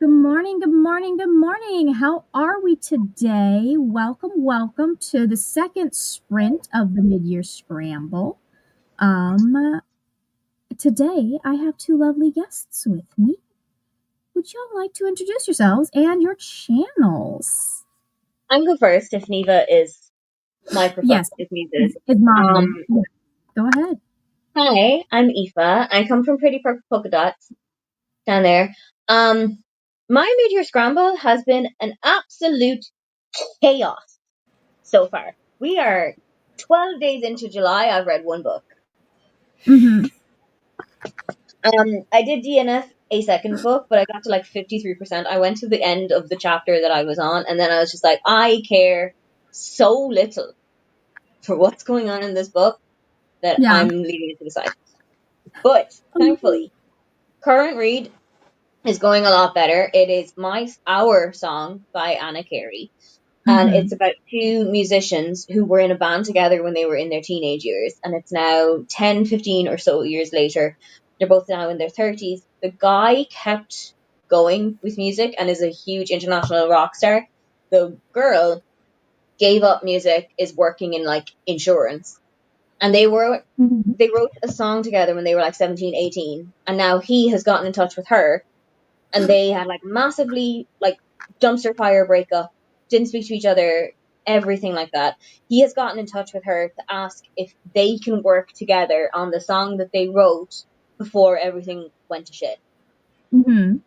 Good morning, good morning, good morning. How are we today? Welcome to the second sprint of the mid-year scramble. Today I have two lovely guests with me. Would y'all like to introduce yourselves and your channels? I'm go first if Neva is Yes, muted. it's mine. Yeah, go ahead. Hi, I'm Aoife. I come from Pretty Purple Polka Dots down there. My mid-year scramble has been an absolute chaos so far. We are 12 days into July. I've read one book. Mm-hmm. I did DNF a second book, but I got to like 53%. I went to the end of the chapter that I was on, and then I was just like, I care so little for what's going on in this book that Yeah. I'm leaving it to the side. But thankfully, current read is going a lot better. It is Our Song by Anna Carey. And Mm-hmm. it's about two musicians who were in a band together when they were in their teenage years. And it's now 10, 15 or so years later. They're both now in their 30s. The guy kept going with music and is a huge international rock star. The girl gave up music, is working in like insurance. And they wrote a song together when they were like 17, 18. And now he has gotten in touch with her, and they had like massively like dumpster fire breakup, didn't speak to each other, everything like that. He has gotten in touch with her to ask if they can work together on the song that they wrote before everything went to shit. Mm-hmm.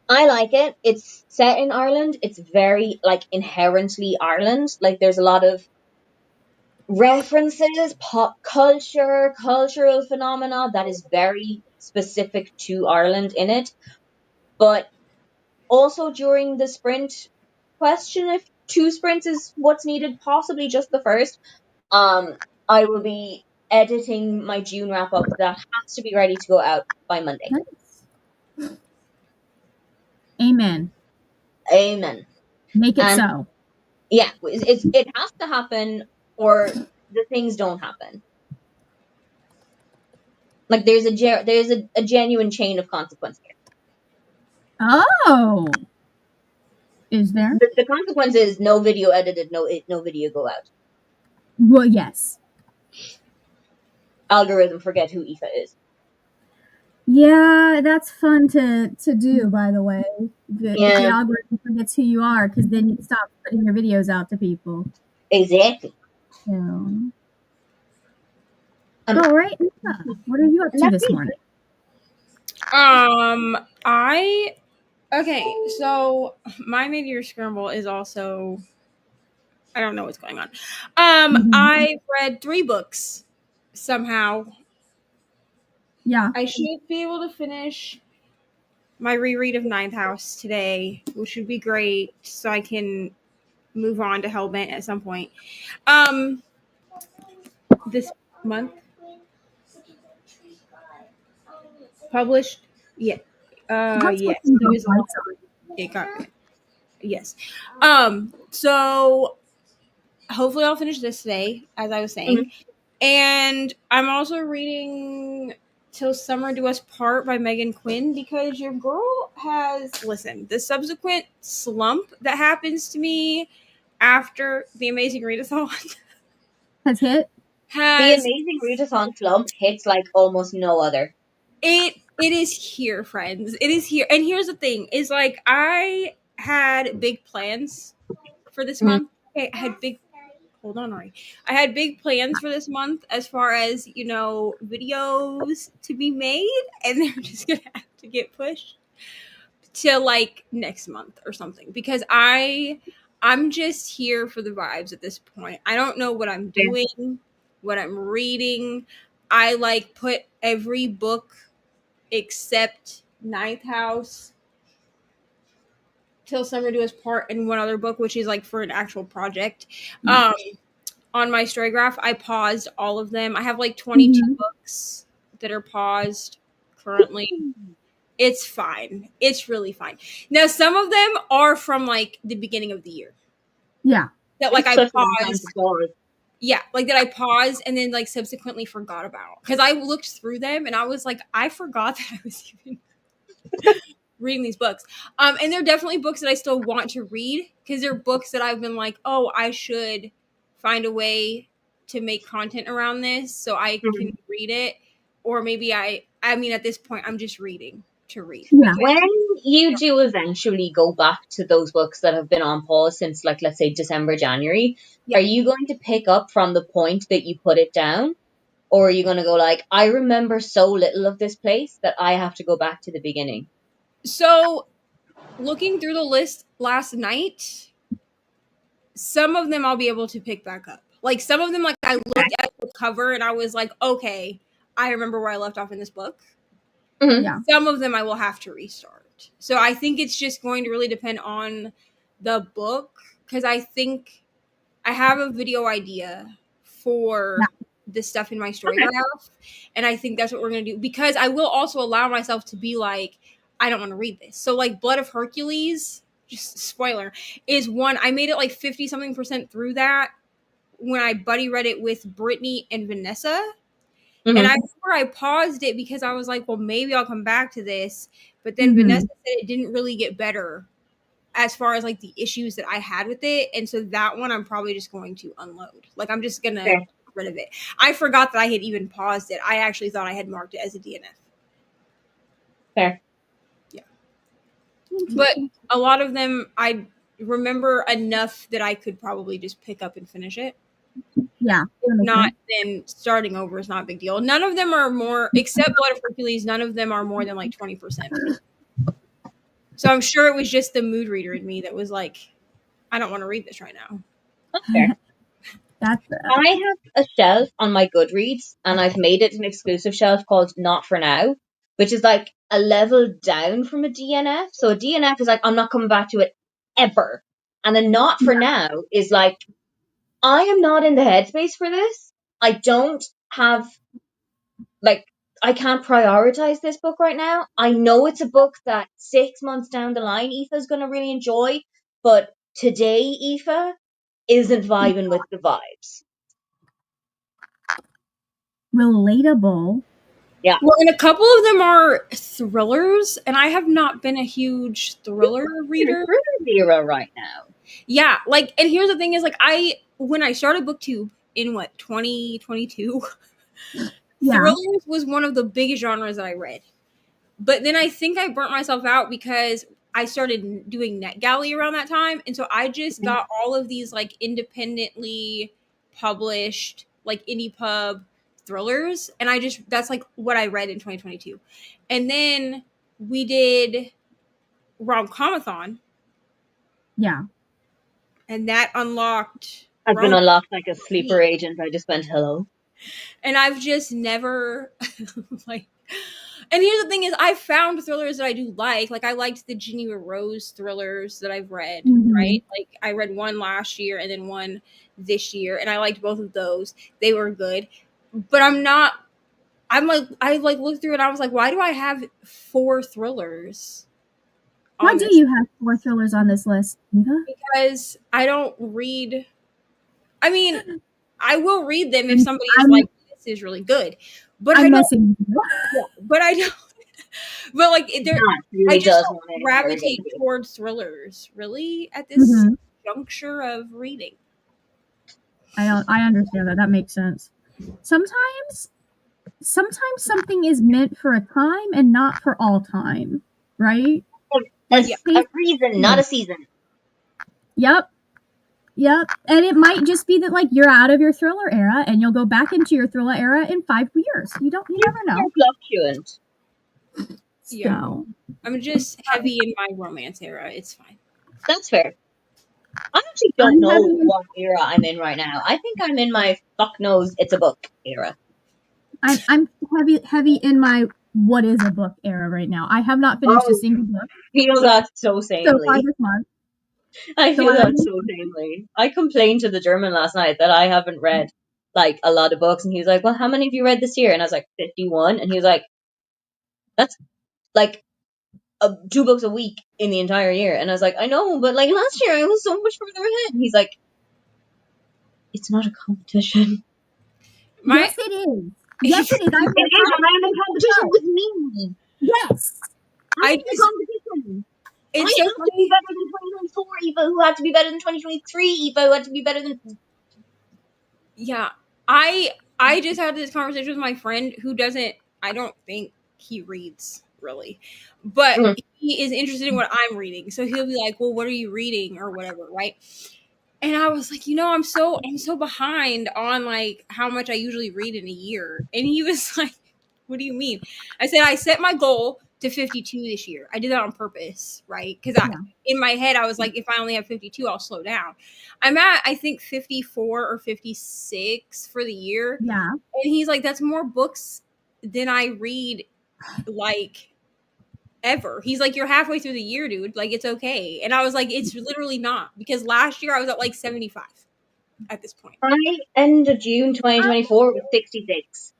I like it. It's set in Ireland. It's very like inherently Ireland. Like there's a lot of references, pop culture, cultural phenomena that is very specific to Ireland in it. But also during the sprint, question if two sprints is what's needed, possibly just the first. I will be editing my June wrap up. That has to be ready to go out by Monday. Nice. Amen. Amen. Make it And so. yeah, it has to happen or the things don't happen. Like there's a genuine chain of consequence here. Oh, is there? The consequence is no video edited, no video go out. Well, yes. Algorithm forget who Aoife is. Yeah, that's fun to do, by the way. If the Yeah, algorithm forgets who you are, because then you stop putting your videos out to people. exactly. So, Um, all right, Nina, what are you up and to that's this me. morning? So my mid-year scramble is also, I don't know what's going on. Mhm. I've read 3 books somehow. Yeah. I should be able to finish my reread of Ninth House today, which would be great, so I can move on to Hellbent at some point. This month published, yeah, That's what yes, you it both was a like. long. It got yes. So hopefully I'll finish this today, as I was saying. Mhm. And I'm also reading Till Summer Do Us Part by Megan Quinn, because your girl has, listen, the subsequent slump that happens to me after the Amazing Readathon Has hit. The has amazing readathon slump hits like almost no other. it is here, friends. It is here. And here's the thing, is like I had big plans for this Mm. month. I had big hold on, Ari. I had big plans for this month as far as, videos to be made, and they're just gonna have to get pushed to like next month or something, because I'm just here for the vibes at this point. I don't know what I'm doing, what I'm reading. I like put every book except Ninth House, Till Summer Do Us Part, and one other book, which is like for an actual project. On my story graph, I paused all of them. I have like 22 Mhm. books that are paused currently. It's fine. It's really fine. Now, some of them are from like the beginning of the year Yeah. that like It's I such a long time to paused. pause. Yeah, like that I paused and then like subsequently forgot about, because I looked through them and I was like, I forgot that I was even reading these books. And they're definitely books that I still want to read because they're books that I've been like, oh, I should find a way to make content around this so I can read it. Or maybe I mean, at this point, I'm just reading to read. Yeah. When you do eventually go back to those books that have been on pause since, like, let's say December, January, Yeah. are you going to pick up from the point that you put it down? Or are you going to go like, I remember so little of this place that I have to go back to the beginning? So, looking through the list last night, some of them I'll be able to pick back up. Like, some of them, like, I looked at the cover and I was like, okay, I remember where I left off in this book. Mm-hmm. Yeah. Some of them I will have to restart. So I think it's just going to really depend on the book, because I think I have a video idea for the stuff in my story graph, and I think that's what we're going to do, because I will also allow myself to be like, I don't want to read this. So like Blood of Hercules, just spoiler, is one I made it like 50 something % through that when I buddy read it with Brittany and Vanessa. Mm-hmm. And I remember I paused it because I was like, well, maybe I'll come back to this. But then Vanessa said it didn't really get better as far as like the issues that I had with it. And so that one I'm probably just going to unload. Like, I'm just going to get rid of it. I forgot that I had even paused it. I actually thought I had marked it as a DNF. Fair. Yeah. But a lot of them I remember enough that I could probably just pick up and finish it. Yeah. If not, then starting over is not a big deal. None of them are more, except Blood of Hercules, none of them are more than like 20%. So I'm sure it was just the mood reader in me that was like, I don't want to read this right now. That's fair. I have a shelf on my Goodreads, and I've made it an exclusive shelf called Not For Now, which is like a level down from a DNF. So a DNF is like, I'm not coming back to it ever. And a Not For Now is like, I am not in the headspace for this. I don't have, like, I can't prioritize this book right now. I know it's a book that 6 months down the line, Aoife's going to really enjoy, but today, Aoife isn't vibing with the vibes. Relatable. Yeah. Well, and a couple of them are thrillers, and I have not been a huge thriller reader. Zero right now. Yeah, like, and here's the thing is, like, when I started BookTube in 2022, thrillers was one of the biggest genres that I read. But then I think I burnt myself out because I started doing NetGalley around that time, and so I just got all of these like independently published like indie pub thrillers, and that's like what I read in 2022. And then we did Rom-Comathon. Yeah. And that unlocked. I've been unlocked like a sleeper agent. I just went hello. And I've just never like. And here's the thing is, I found thrillers that I do like. Like, I liked the Geneva Rose thrillers that I've read, right? Like, I read one last year and then one this year, and I liked both of those. They were good. But I looked through it and I was like, why do I have 4 thrillers? Why do you have 4 thrillers on this list, Eva? Because I don't read. I mean, I will read them if somebody is like, this is really good. But I don't. But I don't. But like, I just don't gravitate towards thrillers, really, at this juncture of reading. I understand that. That makes sense. Sometimes something is meant for a time and not for all time, right? A reason, not a season. Yep. And it might just be that like you're out of your thriller era and you'll go back into your thriller era in 5 years. You never know. Fluctuant. Yeah. So. I'm just heavy in my romance era. It's fine. That's fair. I actually don't know what era I'm in right now. I think I'm in my fuck knows it's a book era. I'm heavy in my what is a book era right now. I have not finished a single book. I feel that so samely. So far this month. I feel that so samely. I complained to the German last night that I haven't read like a lot of books, and he was like, well, how many have you read this year? And I was like, 51. And he was like, that's like 2 books a week in the entire year. And I was like, I know, but like last year I was so much further ahead. And he's like, it's not a competition. Yes, it is. Yes, it is. I'm in competition with me. Yes. I'm in competition It's I so have to be funny. better than 2024 Eva, who had to be better than 2023 Eva, who had to be better than... Yeah, I just had this conversation with my friend who doesn't. I don't think he reads really, but Mm. he is interested in what I'm reading. So he'll be like, "Well, what are you reading or whatever?" Right? And I was like, I'm so behind on like how much I usually read in a year. And he was like, "What do you mean?" I said, "I set my goal to 52 this year. I did that on purpose, right? Because in my head, I was like, if I only have 52, I'll slow down. I'm at, I think, 54 or 56 for the year." Yeah. And he's like, "That's more books than I read, like, ever." He's like, "You're halfway through the year, dude. Like, it's okay." And I was like, "It's literally not." Because last year I was at like 75 at this point. By end of June 2024 was 66.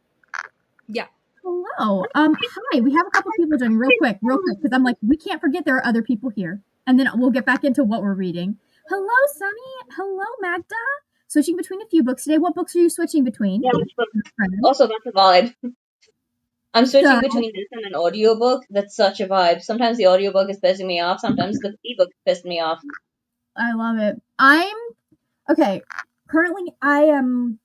Yeah. Hello. Hi. We have a couple people joining real quick, because I'm like, we can't forget there are other people here. And then we'll get back into what we're reading. Hello, Sunny. Hello, Magda. Switching between a few books today. What books are you switching between? Yeah, also, that's a vibe. I'm switching between this and an audiobook. That's such a vibe. Sometimes the audiobook is pissing me off. Sometimes the ebook is pissing me off. I love it. Okay. Currently, I am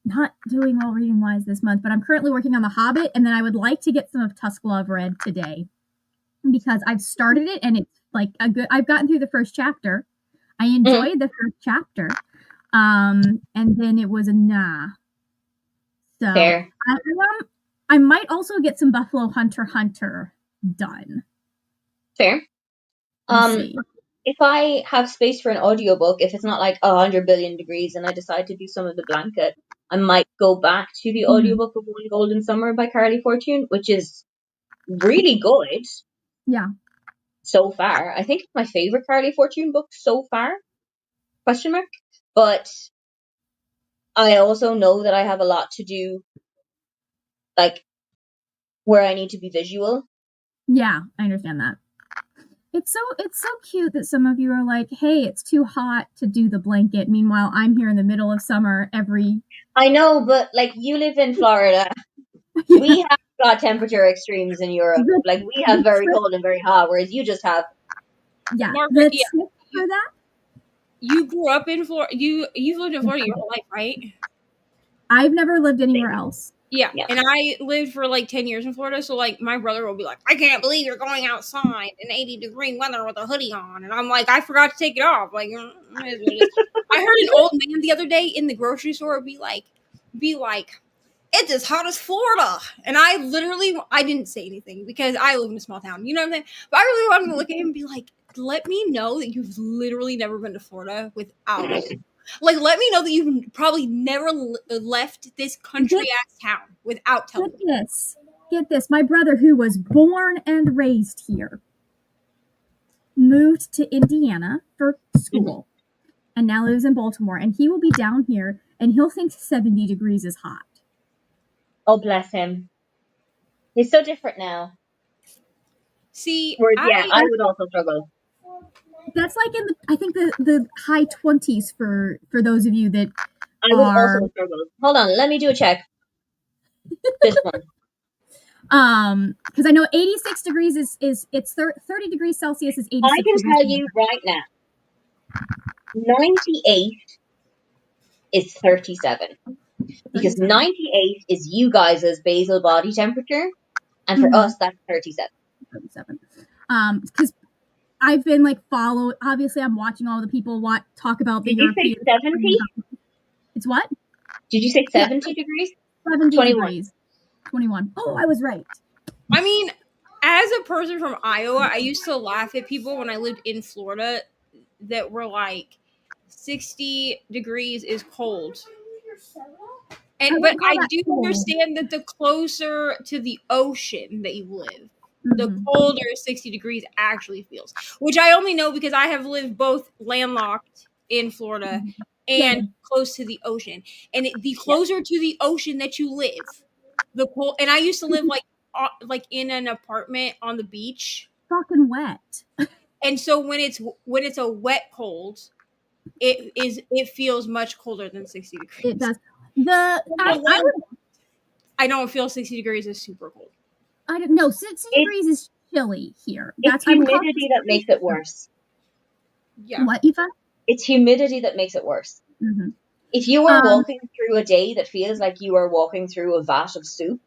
not doing well reading wise this month, but I'm currently working on The Hobbit, and then I would like to get some of Tusk Love read today because I've started it and it's like I've gotten through the first chapter. I enjoyed the first chapter. And then it was a nah. So Fair. I might also get some Buffalo Hunter done. Fair. If I have space for an audiobook, if it's not like 100 billion degrees and I decide to do some of the blanket, I might go back to the audiobook of One Golden Summer by Carly Fortune, which is really good. Yeah. So far. I think it's my favorite Carly Fortune book so far. ? But I also know that I have a lot to do, like, where I need to be visual. Yeah, I understand that. It's so cute that some of you are like, hey, it's too hot to do the blanket. Meanwhile, I'm here in the middle of summer I know, but like you live in Florida. Yeah. We have got temperature extremes in Europe. Like we have very cold and very hot, whereas you just have... Yeah. Margaret, for that? You grew up in Florida. You've lived in Florida your whole life, right? I've never lived anywhere else. Yeah. And I lived for like 10 years in Florida. So like my brother will be like, "I can't believe you're going outside in 80-degree weather with a hoodie on." And I'm like, "I forgot to take it off." Like, I heard an old man the other day in the grocery store be like, "It's as hot as Florida." And I didn't say anything because I live in a small town. You know what I'm saying? But I really wanted to look at him and be like, "Let me know that you've literally never been to Florida without like, let me know that you've probably never left this country-ass town without telling me." Get this. My brother, who was born and raised here, moved to Indiana for school and now lives in Baltimore. And he will be down here and he'll think 70 degrees is hot. Oh, bless him. He's so different now. See, I would also struggle. That's like in I think the high 20s for those of you that I would also struggle. Hold on, let me do a check. This one. Because I know 86 degrees is 30 degrees Celsius is 86. I can tell you right now, 98 is 37. Because 98 is you guys' basal body temperature, and for us, that's 37. 37. Because I've been like obviously I'm watching all the people talk about the European. Did you say 70? It's what? Did you say 70 degrees? 70 21. degrees. 21. Oh, I was right. I mean, as a person from Iowa, I used to laugh at people when I lived in Florida that were like, 60 degrees is cold. But I do understand that the closer to the ocean that you live, the colder 60 degrees actually feels. Which I only know because I have lived both landlocked in Florida and close to the ocean. And the closer to the ocean that you live, the cold. And I used to live like in an apartment on the beach. Fucking wet. And so when it's a wet cold, it feels much colder than 60 degrees. It does. I don't feel 60 degrees is super cold. I don't know. 60 degrees is chilly here. It's humidity that makes it worse. Yeah. What, Eva? It's humidity that makes it worse. Mm-hmm. If you are walking through a day that feels like you are walking through a vat of soup,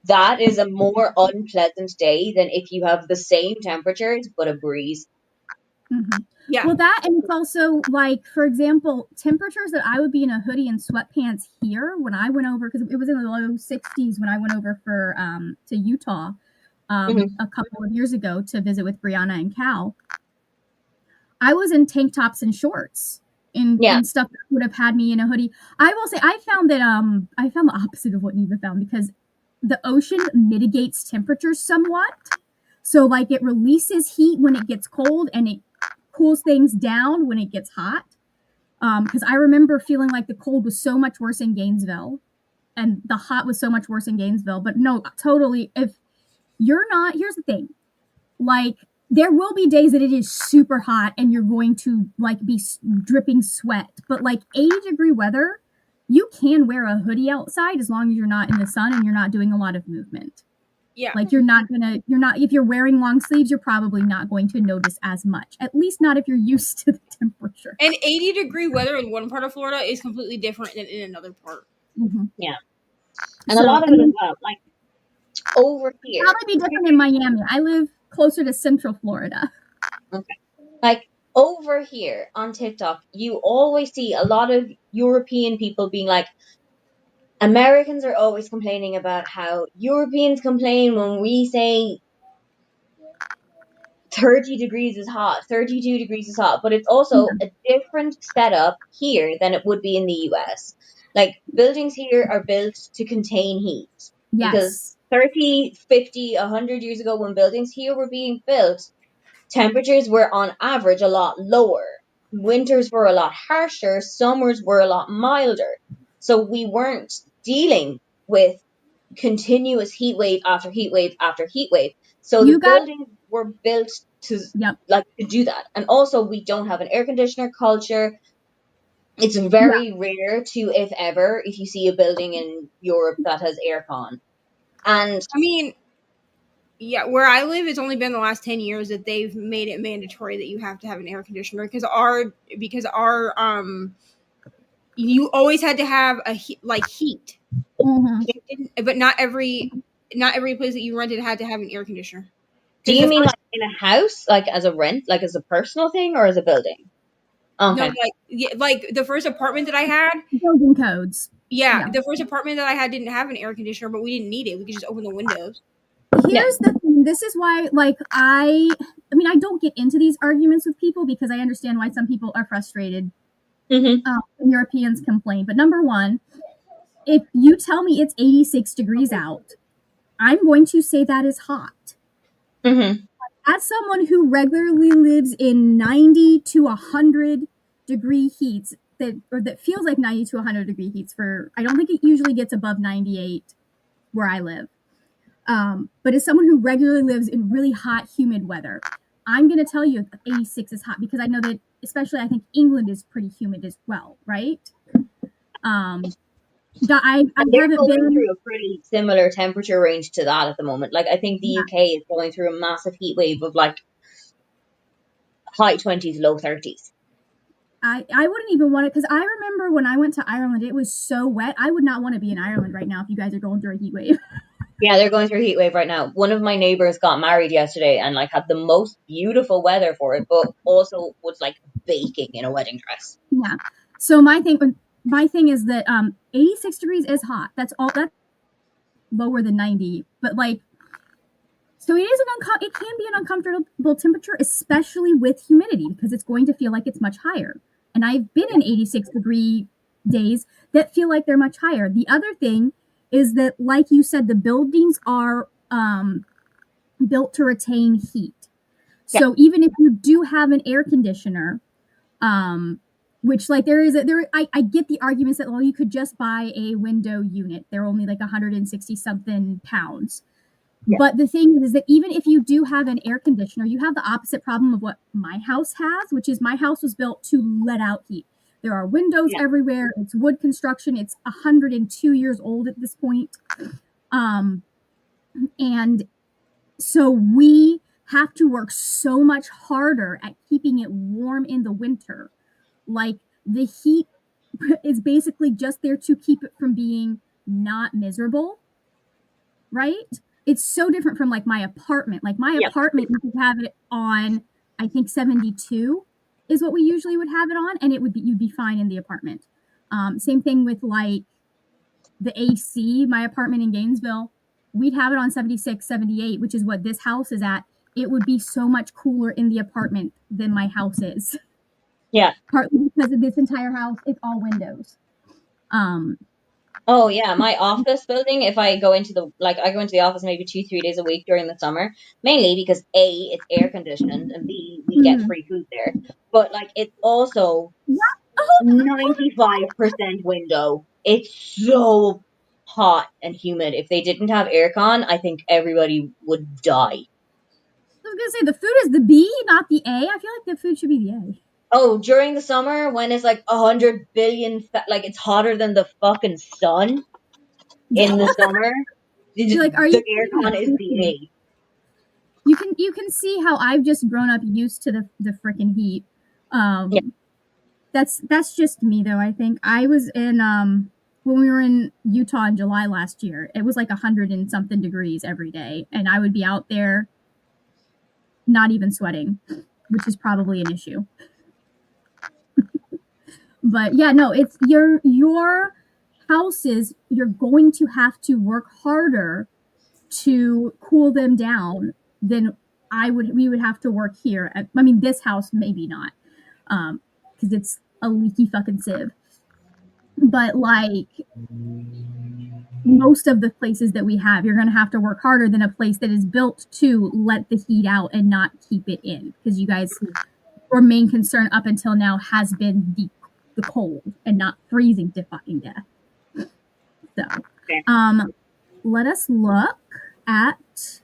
that is a more unpleasant day than if you have the same temperatures but a breeze. Mm-hmm. Yeah. Well, that, and it's also like, for example, temperatures that I would be in a hoodie and sweatpants here when I went over, because it was in the low 60s when I went over for to Utah a couple of years ago to visit with Brianna and Cal. I was in tank tops and shorts and stuff that would have had me in a hoodie. I will say I found the opposite of what Neva found, because the ocean mitigates temperatures somewhat. So like it releases heat when it gets cold and it cools things down when it gets hot. Because I remember feeling like the cold was so much worse in Gainesville and the hot was so much worse in Gainesville. But no, totally. If you're not, here's the thing, like there will be days that it is super hot and you're going to like be dripping sweat, but like 80-degree weather, you can wear a hoodie outside as long as you're not in the sun and you're not doing a lot of movement. Yeah. Like if you're wearing long sleeves, you're probably not going to notice as much, at least not if you're used to the temperature. And 80-degree weather in one part of Florida is completely different than in another part. Mm-hmm. Yeah. And so, a lot of it as well, like over here. Probably be different in Miami. I live closer to Central Florida. Okay. Like over here on TikTok, you always see a lot of European people being like, Americans are always complaining about how Europeans complain when we say 30 degrees is hot, 32 degrees is hot, but it's also a different setup here than it would be in the US. Like buildings here are built to contain heat. Yes. Because 30, 50, 100 years ago when buildings here were being built, temperatures were on average a lot lower. Winters were a lot harsher, summers were a lot milder. So we weren't dealing with continuous heat wave after heat wave after heat wave. So the buildings were built to to do that. And also we don't have an air conditioner culture. It's very rare to, if ever, if you see a building in Europe that has aircon. And I mean, yeah, where I live, it's only been the last 10 years that they've made it mandatory that you have to have an air conditioner because our you always had to have heat. Mm-hmm. But not every place that you rented had to have an air conditioner. Do you mean like in a house, like as a rent, like as a personal thing, or as a building? Okay. No, like the first apartment that I had, building codes. Yeah, the first apartment that I had didn't have an air conditioner, but we didn't need it. We could just open the windows. Here's the thing. This is why, like, I mean, I don't get into these arguments with people because I understand why some people are frustrated when Europeans complain. But number one, if you tell me it's 86 degrees out, I'm going to say that is hot. As someone who regularly lives in 90 to 100 degree heats, that feels like 90 to 100 degree heats I don't think it usually gets above 98 where I live. But as someone who regularly lives in really hot, humid weather, I'm going to tell you 86 is hot because I know that, especially I think England is pretty humid as well, right? They're going through a pretty similar temperature range to that at the moment. Like I think the UK is going through a massive heat wave of like high 20s, low 30s. I wouldn't even want it because I remember when I went to Ireland, it was so wet. I would not want to be in Ireland right now if you guys are going through a heat wave. Yeah, they're going through a heat wave right now. One of my neighbors got married yesterday and like had the most beautiful weather for it, but also was like baking in a wedding dress. Yeah. So my thing is that 86 degrees is hot. That's lower than 90, but like, so it can be an uncomfortable temperature, especially with humidity, because it's going to feel like it's much higher. And I've been in 86 degree days that feel like they're much higher. The other thing is that, like you said, the buildings are built to retain heat. Yeah. So even if you do have an air conditioner, which like I get the arguments that, well, you could just buy a window unit. They're only like 160 something pounds. Yeah. But the thing is that even if you do have an air conditioner, you have the opposite problem of what my house has, which is my house was built to let out heat. There are windows everywhere. It's wood construction. It's 102 years old at this point. And So we have to work so much harder at keeping it warm in the winter. Like the heat is basically just there to keep it from being not miserable, right? It's so different from like my apartment. Like my Yep. apartment, you could have it on, I think 72 is what we usually would have it on, and it would be you'd be fine in the apartment. Same thing with like the AC, my apartment in Gainesville, we'd have it on 76, 78, which is what this house is at. It would be so much cooler in the apartment than my house is. Yeah. Partly because of this entire house, it's all windows. Oh yeah, my office building, if I go into I go into the office maybe 2, 3 days a week during the summer, mainly because A, it's air conditioned, and B, we get Mhm. free food there. But like it's also Yeah. Oh, 95% window. It's so hot and humid. If they didn't have aircon, I think everybody would die. I was gonna say the food is the B, not the A. I feel like the food should be the A. Oh, during the summer when it's like 100 billion, like it's hotter than the fucking sun in the summer, You're like, are the you kidding aircon is the me? A. You can see how I've just grown up used to the freaking heat. Yeah. That's just me though. I think I was in when we were in Utah in July last year. It was like 100 and something degrees every day, and I would be out there not even sweating, which is probably an issue. But yeah, no, it's your houses. You're going to have to work harder to cool them down than we would have to work here. I mean, this house maybe not, because it's a leaky fucking sieve. But like most of the places that we have, you're going to have to work harder than a place that is built to let the heat out and not keep it in. Because you guys, your main concern up until now has been the cold and not freezing to fucking death. So, let us look at.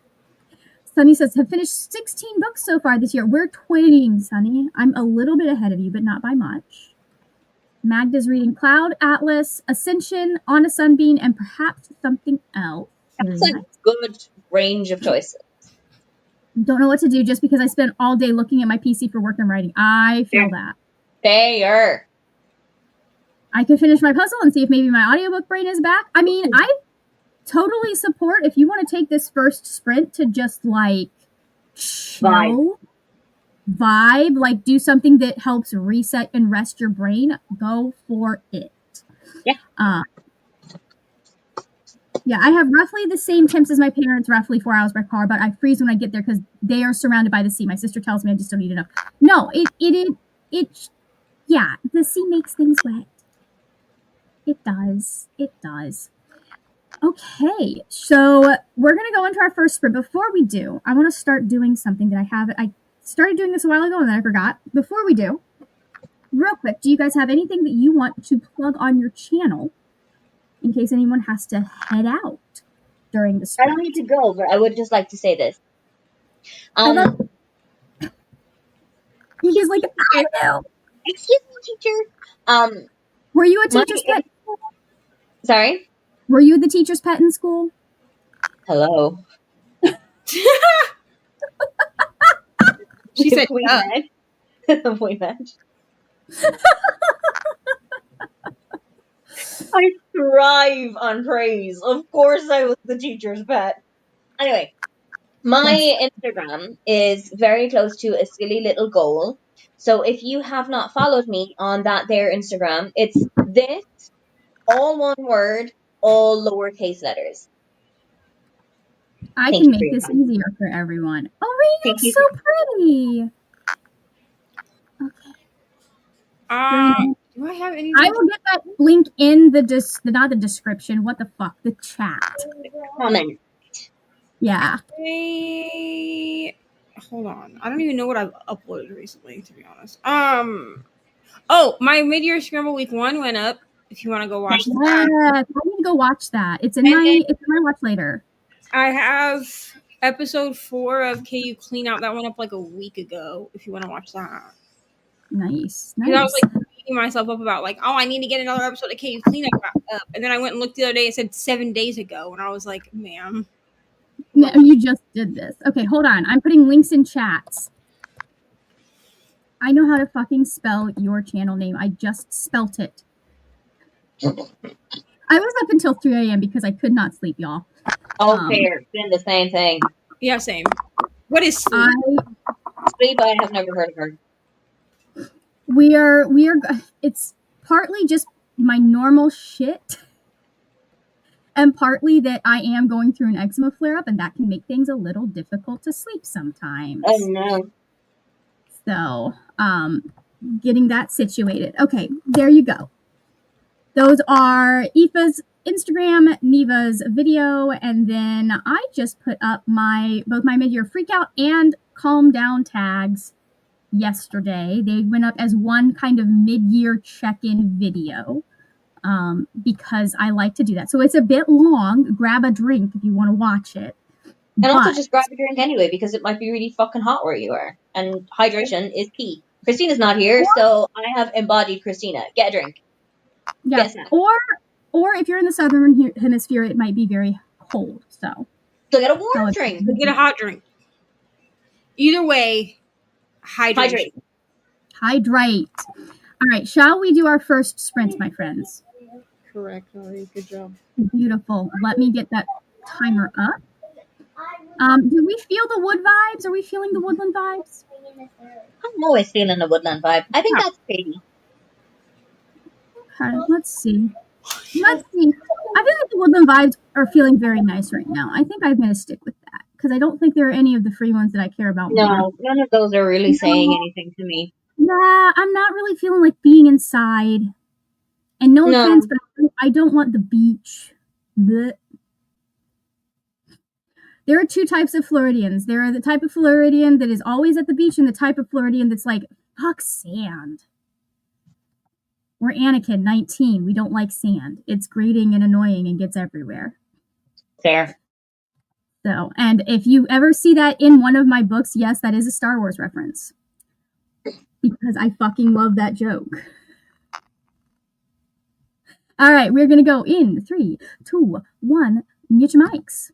Sunny says, have finished 16 books so far this year. We're twinning, Sunny. I'm a little bit ahead of you, but not by much. Magda's reading Cloud, Atlas, Ascension, On a Sunbeam, and perhaps something else. That's a good range of choices. Don't know what to do just because I spent all day looking at my PC for work and writing. I feel that. Fair. I could finish my puzzle and see if maybe my audiobook brain is back. I mean, I totally support if you want to take this first sprint to just like chill, vibe, like do something that helps reset and rest your brain, go for it. Yeah. Yeah, I have roughly the same temps as my parents, roughly 4 hours by car, but I freeze when I get there because they are surrounded by the sea. My sister tells me I just don't eat enough. No, yeah, the sea makes things wet. It does. It does. Okay, so we're going to go into our first sprint. Before we do, I want to start doing something that I started doing this a while ago and then I forgot. Before we do, real quick, do you guys have anything that you want to plug on your channel in case anyone has to head out during the sprint? I don't need to go, but I would just like to say this. He's like, I know. Excuse me, teacher. Were you a teacher's pet? Sorry? Were you the teacher's pet in school? Hello. She said, Queen Madge. I thrive on praise. Of course I was the teacher's pet. Anyway, my Instagram is very close to a silly little goal. So if you have not followed me on that there Instagram, it's this, all one word, all lowercase letters. I can make this easier for everyone. Oh, Raina's so pretty. Okay. Do I have any? I will get that link in not the description. What the fuck? The chat. Comment. Yeah. Hold on. I don't even know what I've uploaded recently, to be honest. Oh, my mid-year Scramble week 1 went up. If you want to go watch that. I need to go watch that. It's in my watch later. I have episode 4 of KU Clean Out that went up like a week ago. If you want to watch that. Nice. I was like beating myself up about like, oh, I need to get another episode of KU Clean Up, and then I went and looked the other day. It said 7 days ago, and I was like, ma'am. No, you just did this. Okay, hold on. I'm putting links in chats. I know how to fucking spell your channel name. I just spelt it. I was up until 3 a.m. because I could not sleep, y'all. Fair. Doing the same thing. Yeah, same. What is sleep? Sleep, I have never heard of her. We are. It's partly just my normal shit, and partly that I am going through an eczema flare up, and that can make things a little difficult to sleep sometimes. Oh no. So, getting that situated. Okay, there you go. Those are Aoife's Instagram, Neva's video, and then I just put up both my mid-year freakout and calm down tags yesterday. They went up as one kind of mid-year check-in video because I like to do that. So it's a bit long. Grab a drink if you want to watch it. And also just grab a drink anyway, because it might be really fucking hot where you are. And hydration is key. Christina's not here, so I have embodied Christina. Get a drink. Yeah. Get a snack. Or if you're in the southern hemisphere, it might be very cold. So get a warm drink. Get a hot drink. Either way, hydrate. Hydrate. All right, shall we do our first sprint, my friends? Correct, Laurie. Good job. Beautiful. Let me get that timer up. Do we feel the wood vibes? Are we feeling the woodland vibes? I'm always feeling the woodland vibe. I think that's pretty. Okay, let's see. I feel like the woodland vibes are feeling very nice right now. I think I'm going to stick with that because I don't think there are any of the free ones that I care about more. No, none of those are really saying anything to me. Yeah, I'm not really feeling like being inside. And no offense, but I don't want the beach. Blech. There are two types of Floridians. There are the type of Floridian that is always at the beach and the type of Floridian that's like, fuck sand. We're Anakin, 19. We don't like sand. It's grating and annoying and gets everywhere. Fair. So, and if you ever see that in one of my books, yes, that is a Star Wars reference. Because I fucking love that joke. All right, we're going to go in 3, 2, 1. Mute your mics.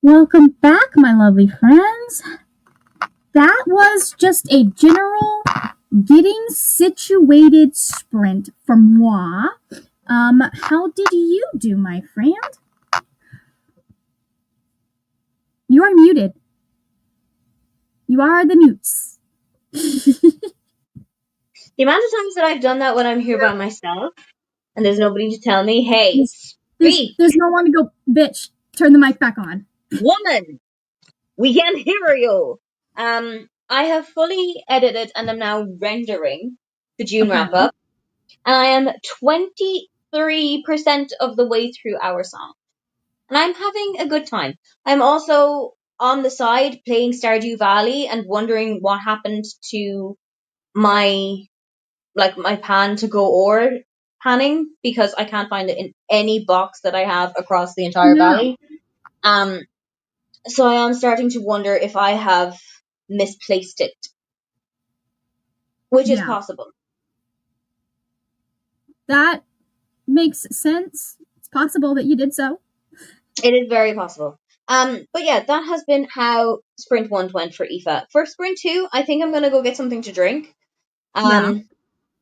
Welcome back, my lovely friends. That was just a general getting situated sprint from moi. How did you do, my friend? You are muted. You are the mutes. The amount of times that I've done that when I'm here by myself and there's nobody to tell me, hey, speak, There's no one to go, bitch, turn the mic back on. woman, we can hear you. I have fully edited and am now rendering the June wrap up, and I am 23% of the way through our song, and I'm having a good time. I'm also on the side playing Stardew Valley and wondering what happened to my pan to go ore panning, because I can't find it in any box that I have across the entire valley. So I am starting to wonder if I have misplaced it, which is possible. That makes sense. It's possible that you did so. It is very possible. But yeah, that has been how Sprint 1 went for Aoife. For Sprint 2, I think I'm going to go get something to drink. But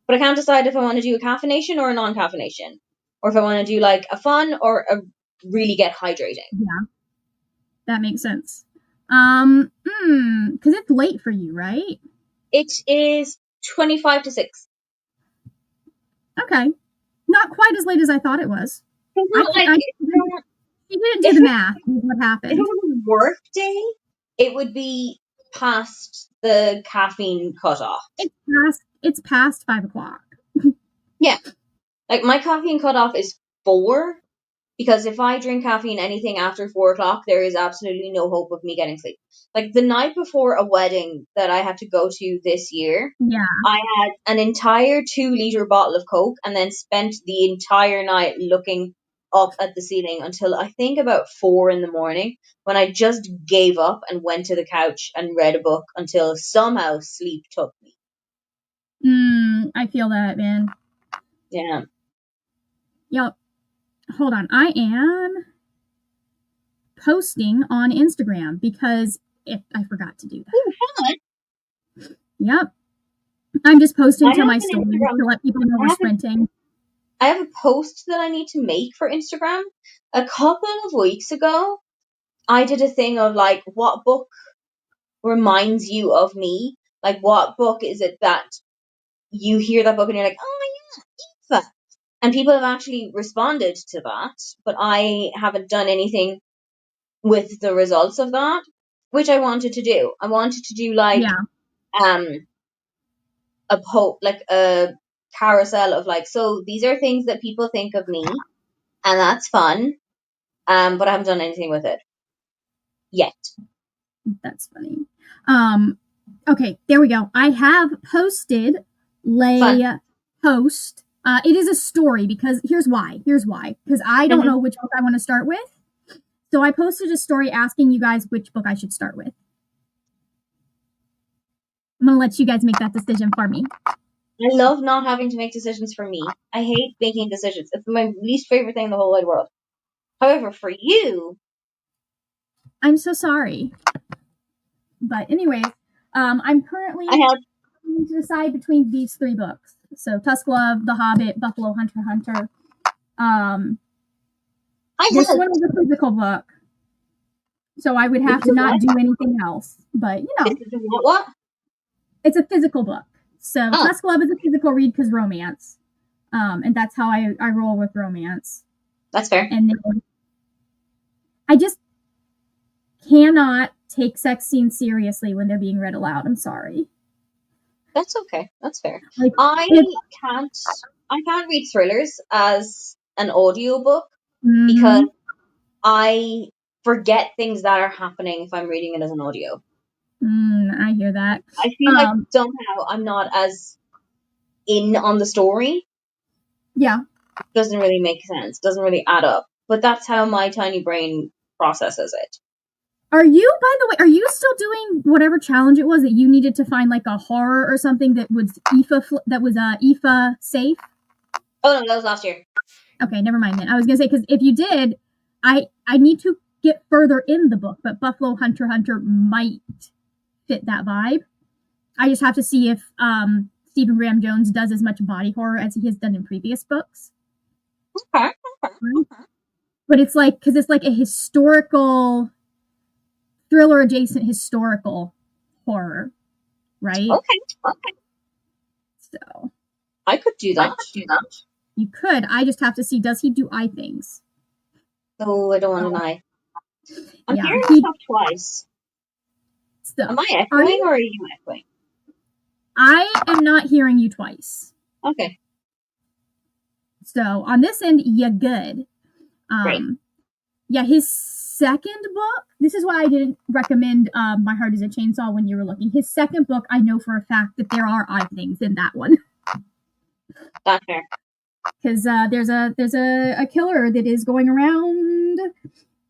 I can't decide if I want to do a caffeination or a non-caffeination. Or if I want to do like a fun or a really get hydrating. Yeah. That makes sense. Because it's late for you, right? It is 25 to 6. Okay. Not quite as late as I thought it was. You didn't do the math. What happened? If it was a work day, it would be past the caffeine cutoff. It's past 5 o'clock. Yeah. Like, my caffeine cutoff is 4, because if I drink caffeine anything after 4 o'clock, there is absolutely no hope of me getting sleep. Like, the night before a wedding that I had to go to this year, I had an entire 2-liter bottle of Coke and then spent the entire night looking up at the ceiling until I think about 4 in the morning, when I just gave up and went to the couch and read a book until somehow sleep took me. I feel that, man. Yeah. Yep. Hold on. I am posting on Instagram because I forgot to do that. Yep. I'm just posting to my story to let people know we're sprinting. I have a post that I need to make for Instagram. A couple of weeks ago, I did a thing of like, what book reminds you of me? Like, what book is it that you hear that book and you're like, oh yeah, Aoife. And people have actually responded to that, but I haven't done anything with the results of that, which I wanted to do. I wanted to do like a carousel of like, so these are things that people think of me, and that's fun. But I haven't done anything with it yet. That's funny. Okay, there we go. I have posted post. It is a story because here's why. Because I don't know which book I want to start with. So I posted a story asking you guys which book I should start with. I'm going to let you guys make that decision for me. I love not having to make decisions for me. I hate making decisions. It's my least favorite thing in the whole wide world. However, for you, I'm so sorry. But anyways, I'm currently trying to decide between these 3 books. So Tusk Love, The Hobbit, Buffalo Hunter. This one is a physical book, so I would have to not do anything else. But you know, what? It's a physical book. So Tusk Love is a physical read because romance, and that's how I roll with romance. That's fair. And then I just cannot take sex scenes seriously when they're being read aloud. I'm sorry. That's okay. That's fair. Like, I can't read thrillers as an audiobook because I forget things that are happening if I'm reading it as an audio. I hear that. I feel like somehow I'm not as in on the story. Yeah. Doesn't really make sense. Doesn't really add up. But that's how my tiny brain processes it. By the way, are you still doing whatever challenge it was that you needed to find like a horror or something that was Aoife safe? Oh no, that was last year. Okay, never mind then. I was gonna say, because if you did, I need to get further in the book, but Buffalo Hunter Hunter might fit that vibe. I just have to see if Stephen Graham Jones does as much body horror as he has done in previous books. Okay. But it's like, because it's like a historical, thriller adjacent historical horror, right? Okay. So I could do that. you could. I just have to see, does he do eye things? Oh, I don't want an eye. I'm Yeah, hearing myself twice. So, Am I echoing or are you echoing? I am not hearing you twice. Okay. So on this end, you're good. Great. Yeah, his second book, this is why I didn't recommend My Heart is a Chainsaw when you were looking. His second book, I know for a fact that there are eye things in that one. That's fair. Because there's a killer that is going around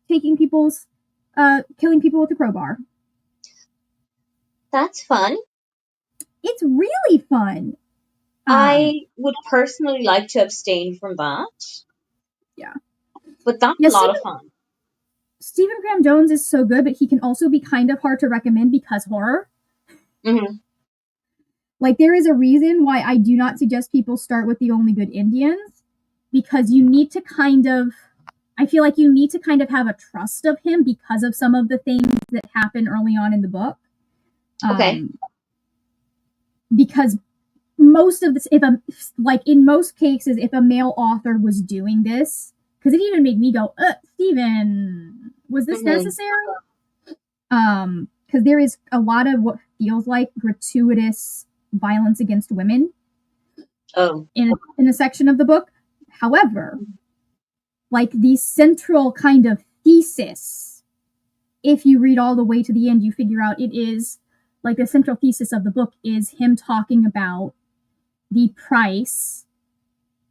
taking people's, killing people with a crowbar. That's fun. It's really fun. I would personally like to abstain from that. Yeah. But that's a lot of fun. Stephen Graham Jones is so good, but he can also be kind of hard to recommend because horror. Mm-hmm. Like, there is a reason why I do not suggest people start with The Only Good Indians, because you need to kind of, I feel like you need to kind of have a trust of him because of some of the things that happen early on in the book. Okay. Because most of this, in most cases, if a male author was doing this, because it even made me go, Stephen, was this necessary? Because there is a lot of what feels like gratuitous violence against women in a section of the book. However, like the central kind of thesis, if you read all the way to the end, you figure out it is, like, the central thesis of the book is him talking about the price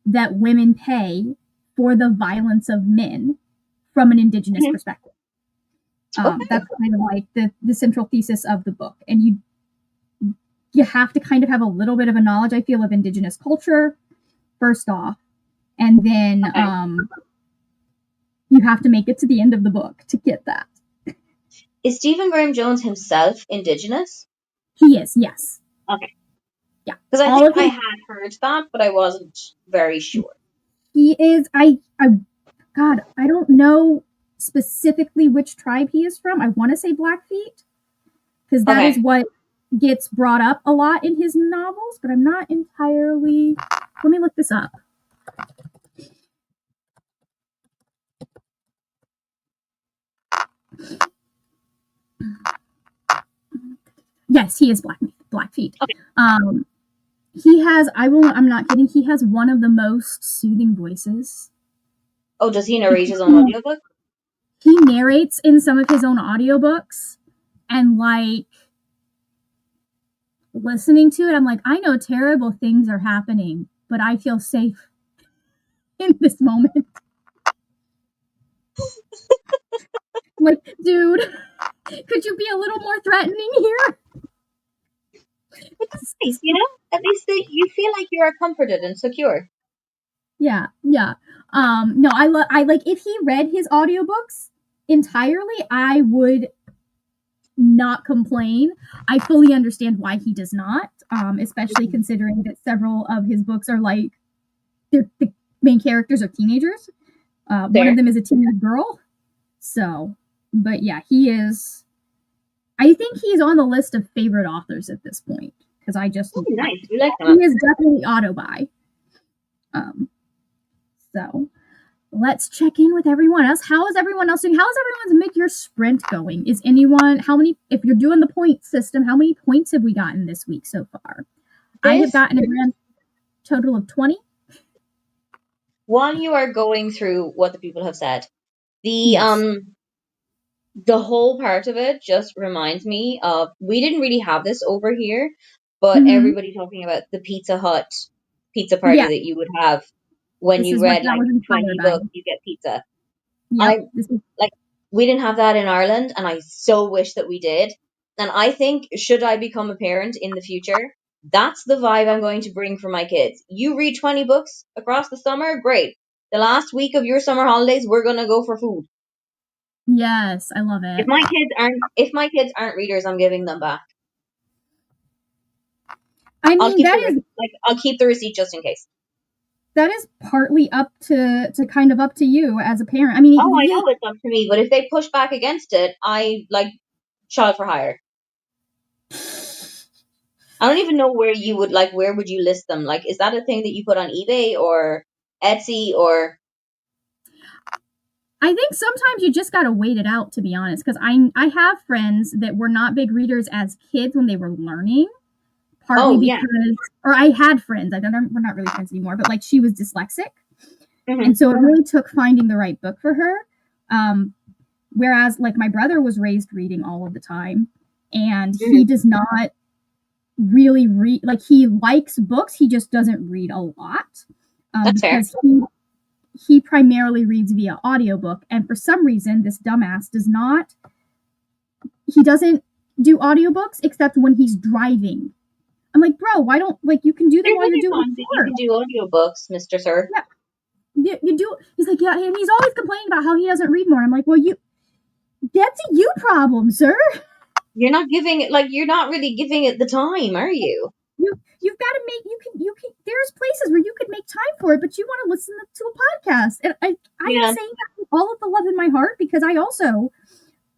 that women pay for the violence of men from an indigenous perspective. That's kind of like the central thesis of the book. And you have to kind of have a little bit of a knowledge, I feel, of indigenous culture, first off. And then you have to make it to the end of the book to get that. Is Stephen Graham Jones himself indigenous? He is, yes. Okay. Yeah. Because I think I had heard that, but I wasn't very sure. He is, God, I don't know specifically which tribe he is from. I want to say Blackfeet, because that is what gets brought up a lot in his novels, but I'm not entirely, let me look this up. Yes, he is Blackfeet. Okay. He has, I'm not kidding, he has one of the most soothing voices. Oh, does he narrate his own audiobook? He narrates in some of his own audiobooks, and like listening to it, I'm like, I know terrible things are happening, but I feel safe in this moment. Like, dude, could you be a little more threatening here? It's nice, you know? At least you feel like you are comforted and secure. Yeah. No, I like, if he read his audiobooks entirely, I would not complain. I fully understand why he does not, especially considering that several of his books are like, the main characters are teenagers. One of them is a teenage girl. So, but yeah, he is, I think he's on the list of favorite authors at this point, because I just, nice. We like that. He is definitely auto-buy. So let's check in with everyone else. How is everyone else doing? How is everyone's mid-year sprint going? Is anyone, if you're doing the point system, how many points have we gotten this week so far? I have gotten a grand total of 20. While you are going through what the people have said, the whole part of it just reminds me of, we didn't really have this over here, but everybody talking about the Pizza Hut pizza party that you would have when you read like 20 books, you get pizza. Like, we didn't have that in Ireland, and I so wish that we did. And I think, should I become a parent in the future, that's the vibe I'm going to bring for my kids. You read 20 books across the summer, great. The last week of your summer holidays, we're going to go for food. Yes, I love If it. my kids aren't readers, I'm giving them back. I mean, I'll keep the receipt just in case. that is partly up to kind of up to you as a parent. I mean, Oh, I know it's up to me, but if they push back against it, I like child for hire. I don't even know where you would where would you list them? Like, is that a thing that you put on eBay or Etsy or? I think sometimes you just gotta wait it out, to be honest, because I have friends that were not big readers as kids when they were learning, partly Oh yeah. because, or I had friends. We're not really friends anymore, but like she was dyslexic, Mm-hmm. and so it really took finding the right book for her. Whereas like my brother was raised reading all of the time, and he does not really read. Like he likes books, he just doesn't read a lot. That's because fair. he primarily reads via audiobook, and for some reason this dumbass doesn't do audiobooks except when he's driving. I'm like, bro, why don't, like, you can do them There's while you're other doing times that you work. can do audiobooks, Mr. Sir. Yeah, you do. He's like, yeah, and he's always complaining about how he doesn't read more. I'm like, well, that's a you problem, sir. You're not really giving it the time, are you? You've got to make, you can there's places where you could make time for it, but you want to listen to a podcast. And I am saying that with all of the love in my heart, because I also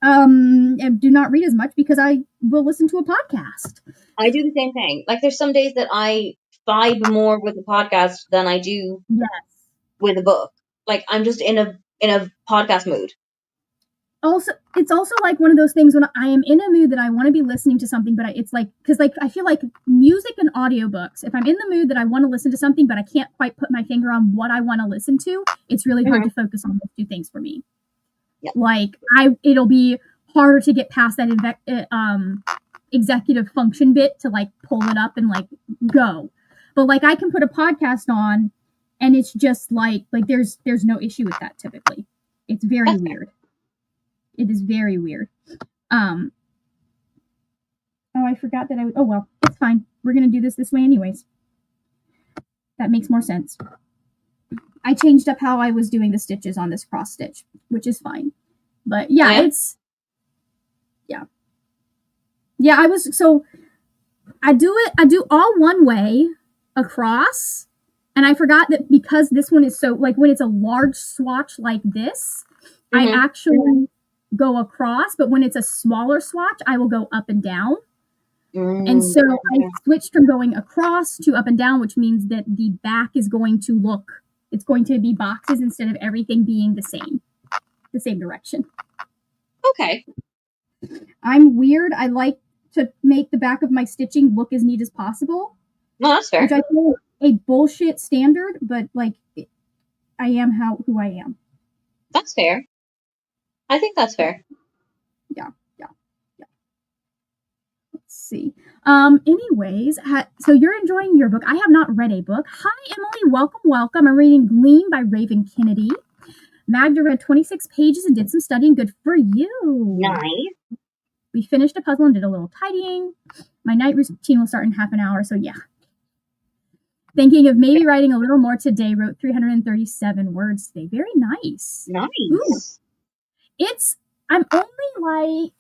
do not read as much because I will listen to a podcast. I do the same thing. Like, there's some days that I vibe more with a podcast than I do with a book. Like, I'm just in a podcast mood. Also, it's also like one of those things when I am in a mood that I want to be listening to something, but it's like, because like I feel like music and audiobooks, if I'm in the mood that I want to listen to something, but I can't quite put my finger on what I want to listen to, it's really hard to focus on those two things for me. Yep. Like it'll be harder to get past that executive function bit to like pull it up and like go. But like I can put a podcast on, and it's just like there's no issue with that typically. It's very weird. It is very weird. Oh, I forgot that oh well, it's fine. We're gonna do this way anyways. That makes more sense. I changed up how I was doing the stitches on this cross stitch, which is fine. But yeah, it's I do all one way across, and I forgot that because this one is so, like, when it's a large swatch like this, I actually go across, but when it's a smaller swatch, I will go up and down. And so I switched from going across to up and down, which means that the back is going to it's going to be boxes instead of everything being the same direction. Okay. I'm weird. I like to make the back of my stitching look as neat as possible. No, that's fair. Which I feel a bullshit standard, but like I am who I am. That's fair. I think that's fair. Yeah. Let's see. Anyways, so you're enjoying your book. I have not read a book. Hi, Emily. Welcome. I'm reading Gleam by Raven Kennedy. Magda read 26 pages and did some studying. Good for you. Nice. We finished a puzzle and did a little tidying. My night routine will start in half an hour, so yeah. Thinking of maybe writing a little more today. Wrote 337 words today. Very nice. Nice. Ooh. I'm only like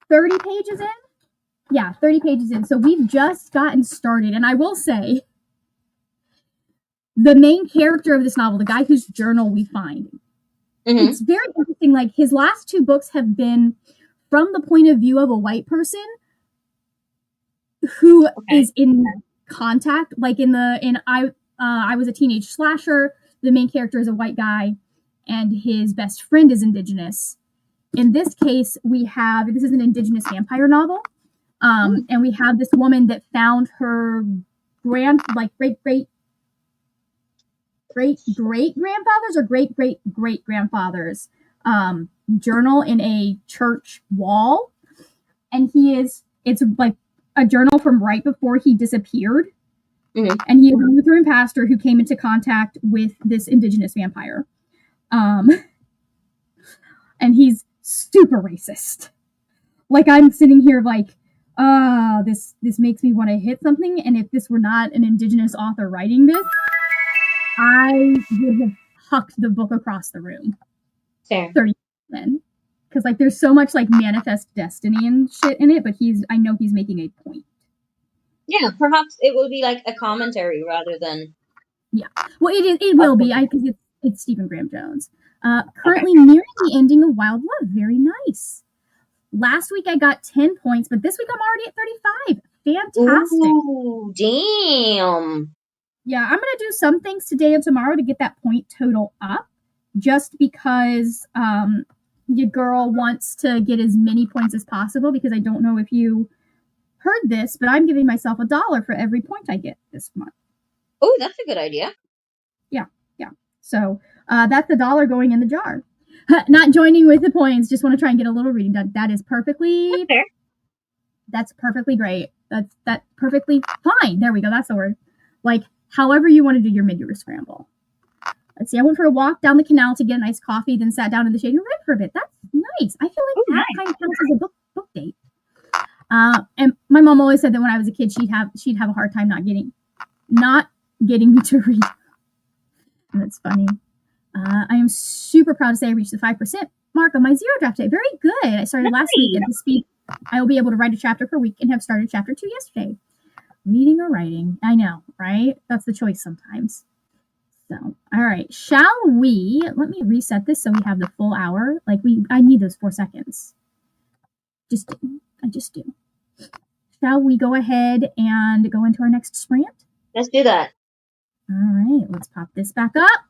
30 pages in. Yeah, 30 pages in. So we've just gotten started. And I will say, the main character of this novel, the guy whose journal we find, it's very interesting. Like, his last two books have been from the point of view of a white person who is in contact. Like I was a teenage slasher. The main character is a white guy, and his best friend is indigenous. In this case, this is an indigenous vampire novel. And we have this woman that found her great grandfathers or great grandfathers journal in a church wall, and it's like a journal from right before he disappeared. And he is a Lutheran pastor who came into contact with this indigenous vampire, and he's super racist. Like, I'm sitting here like, this makes me want to hit something. And if this were not an indigenous author writing this, I would have hucked the book across the room. Fair. 30 then. Because like there's so much like manifest destiny and shit in it, but I know he's making a point. Yeah, perhaps it will be like a commentary rather than. Yeah. Well, it will be. Because it's Stephen Graham Jones. Currently nearing the ending of Wild Love. Very nice. Last week I got 10 points, but this week I'm already at 35. Fantastic. Ooh, damn. Yeah, I'm gonna do some things today and tomorrow to get that point total up, just because your girl wants to get as many points as possible. Because I don't know if you heard this, but I'm giving myself $1 for every point I get this month. Oh, that's a good idea. Yeah. So that's $1 going in the jar. Not joining with the points, just want to try and get a little reading done. That is perfectly. Fair. That's perfectly great. That's perfectly fine. There we go. That's the word. Like, however you want to do your mid-year scramble. Let's see. I went for a walk down the canal to get a nice coffee, then sat down in the shade and read for a bit. That's nice. I feel like that kind of counts as a book date. And my mom always said that when I was a kid, she'd have a hard time not getting me to read. And that's funny. I am super proud to say I reached the 5% mark on my zero draft day. Very good. I started last week at the speed. I will be able to write a chapter per week and have started chapter 2 yesterday. Reading or writing? I know, right? That's the choice sometimes. So, all right. Shall we? Let me reset this so we have the full hour. I need those 4 seconds. I just do. Shall we go ahead and go into our next sprint? Let's do that. All right. Let's pop this back up.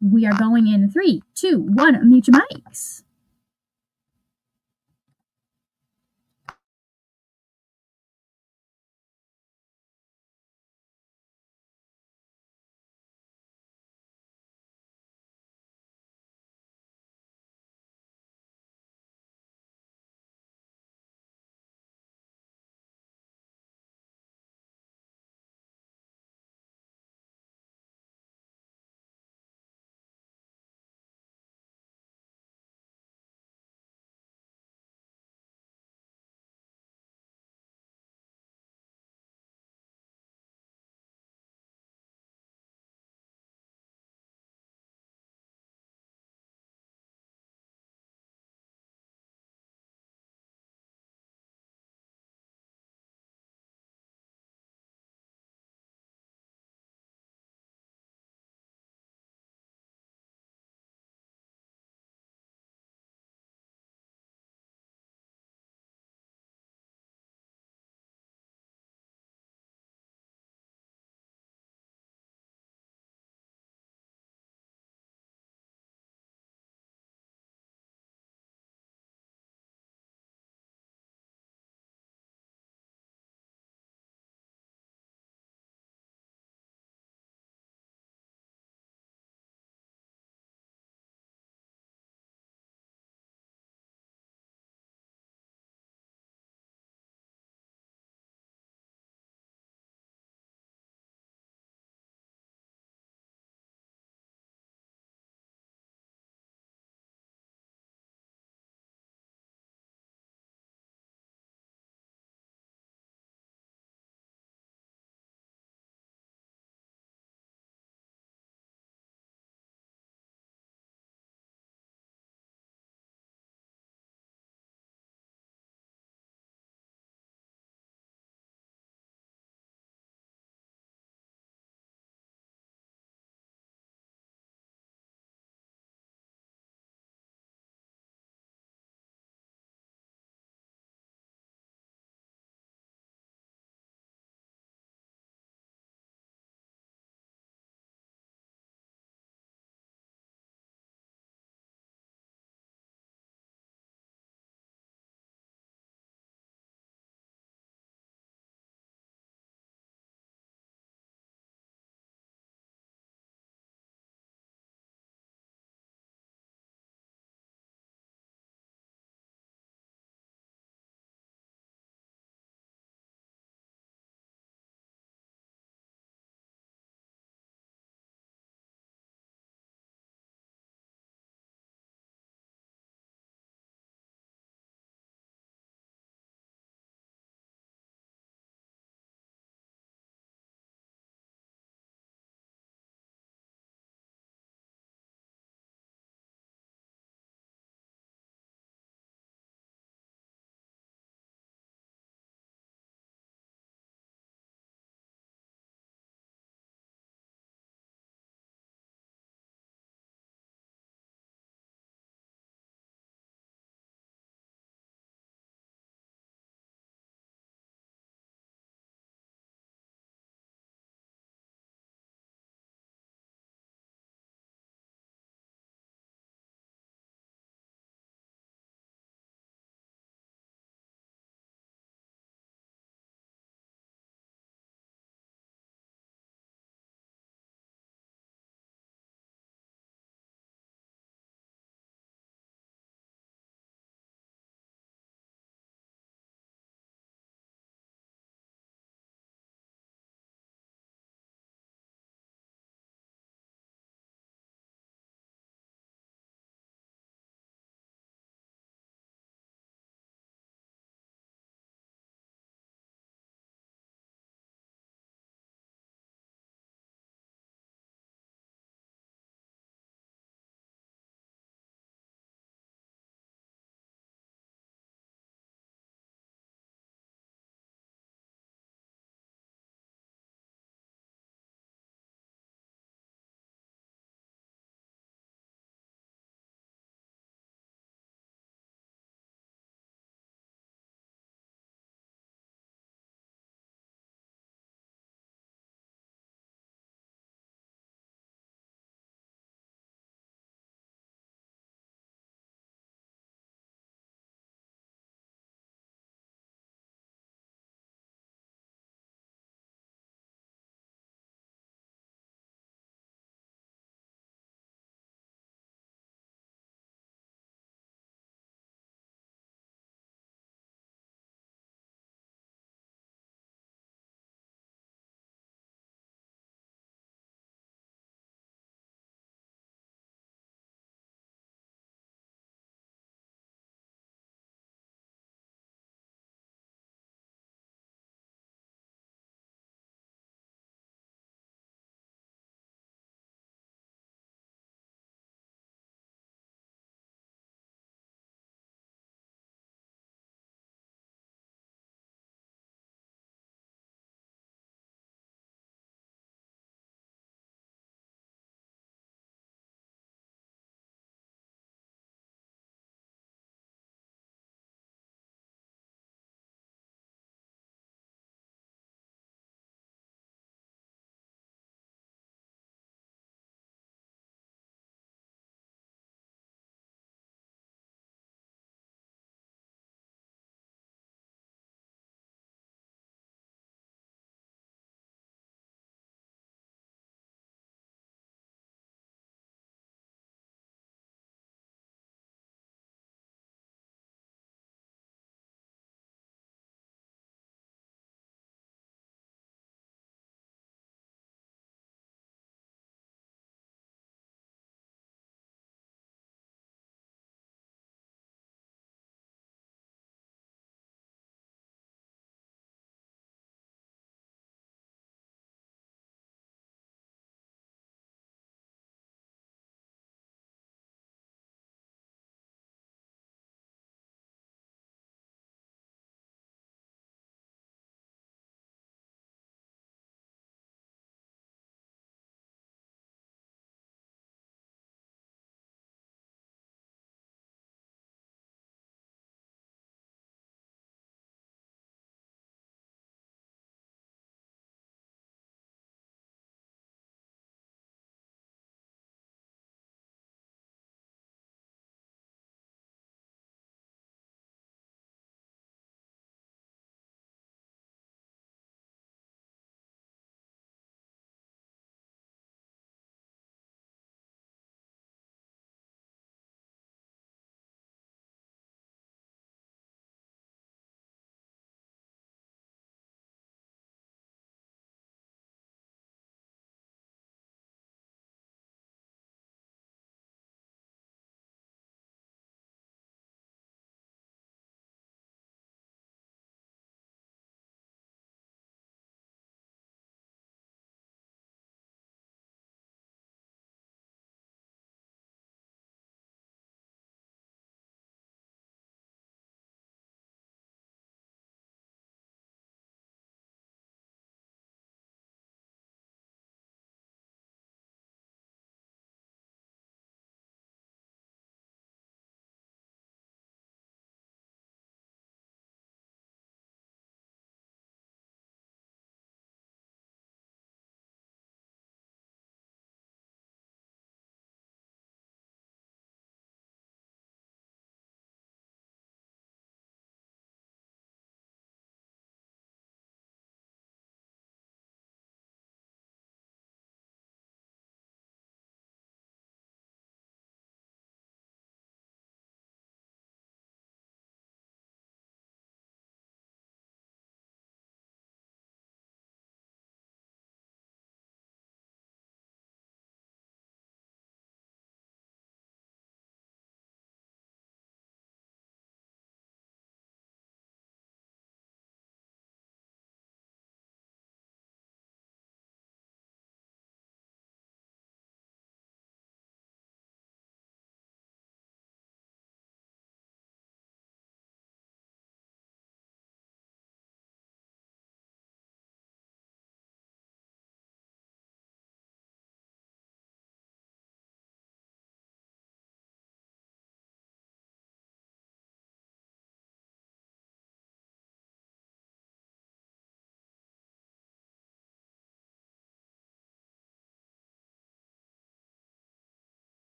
We are going in 3, 2, 1. Unmute your mics.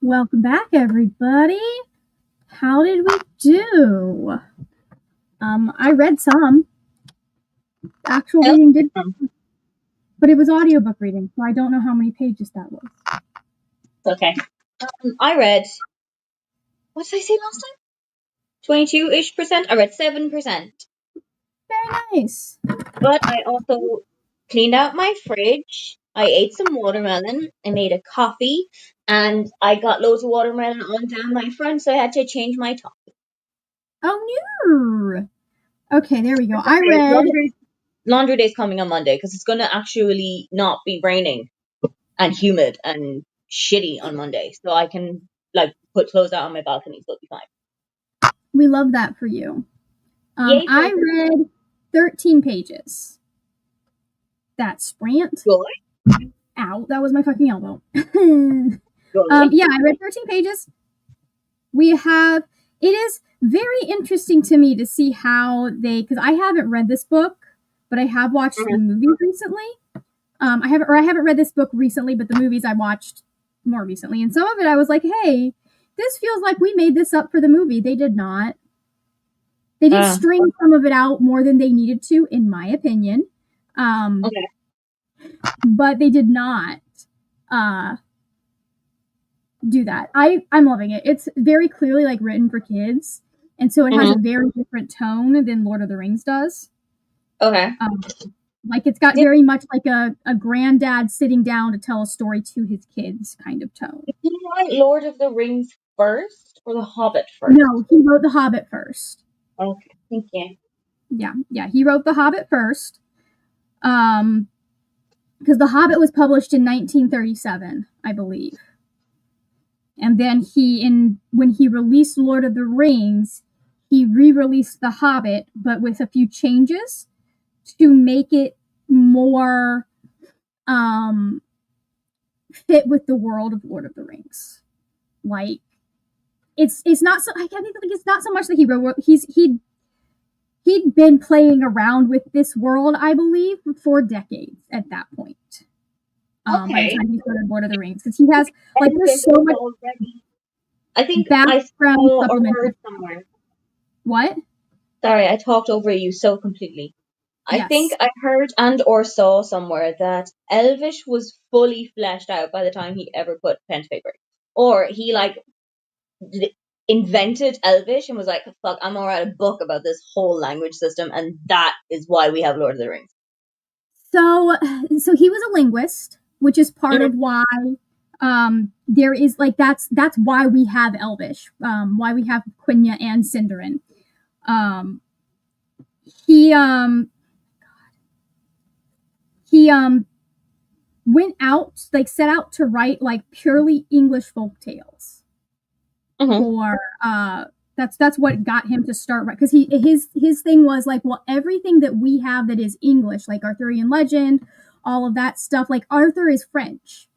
Welcome back, everybody. How did we do? I read some. Actual I reading did, also- but it was audiobook reading, so I don't know how many pages that was. It's okay. I read, what did I say last time? 22-ish%. I read 7%. Very nice. But I also cleaned out my fridge. I ate some watermelon. I made a coffee. And I got loads of watermelon on down my front, so I had to change my top. Oh, no. Okay, there we go. I read. Laundry day's coming on Monday because it's going to actually not be raining and humid and shitty on Monday. So I can, like, put clothes out on my balcony, so it'll be fine. We love that for you. Yay for I read 13 pages. That sprint. Joy. Ow, that was my fucking elbow. Joy. Yeah, I read 13 pages. It is very interesting to me to see how because I haven't read this book, but I have watched the movies recently. I haven't read this book recently, but the movies I watched more recently. And some of it I was like, hey, this feels like we made this up for the movie. They did not. They did string some of it out more than they needed to, in my opinion. Okay. But they did not do that. I'm loving it. It's very clearly like written for kids, and so it has a very different tone than Lord of the Rings does. Okay. Like it's got very much like a granddad sitting down to tell a story to his kids kind of tone. Did he write Lord of the Rings first or The Hobbit first? No, he wrote The Hobbit first. Okay, thank you. Yeah, he wrote The Hobbit first. Because The Hobbit was published in 1937, I believe. And then when he released Lord of the Rings, he re-released The Hobbit, but with a few changes to make it more fit with the world of Lord of the Rings. Like it's not so I think like it's not so much that he wrote he'd been playing around with this world, I believe, for decades at that point. By the time he started Lord of the Rings, because he has like there's so much already. I think background I supplementation. somewhere. What? Sorry, I talked over you so completely. Yes. I think I heard and or saw somewhere that Elvish was fully fleshed out by the time he ever put pen to paper. Or he like invented Elvish and was like, fuck, I'm gonna write a book about this whole language system, and that is why we have Lord of the Rings. So he was a linguist, which is part of why there is like that's why we have Elvish, why we have Quenya and Sindarin. He went out set out to write like purely English folk tales. For that's what got him to start, right? Because his thing was like, well, everything that we have that is English, like Arthurian legend, all of that stuff, like Arthur is French,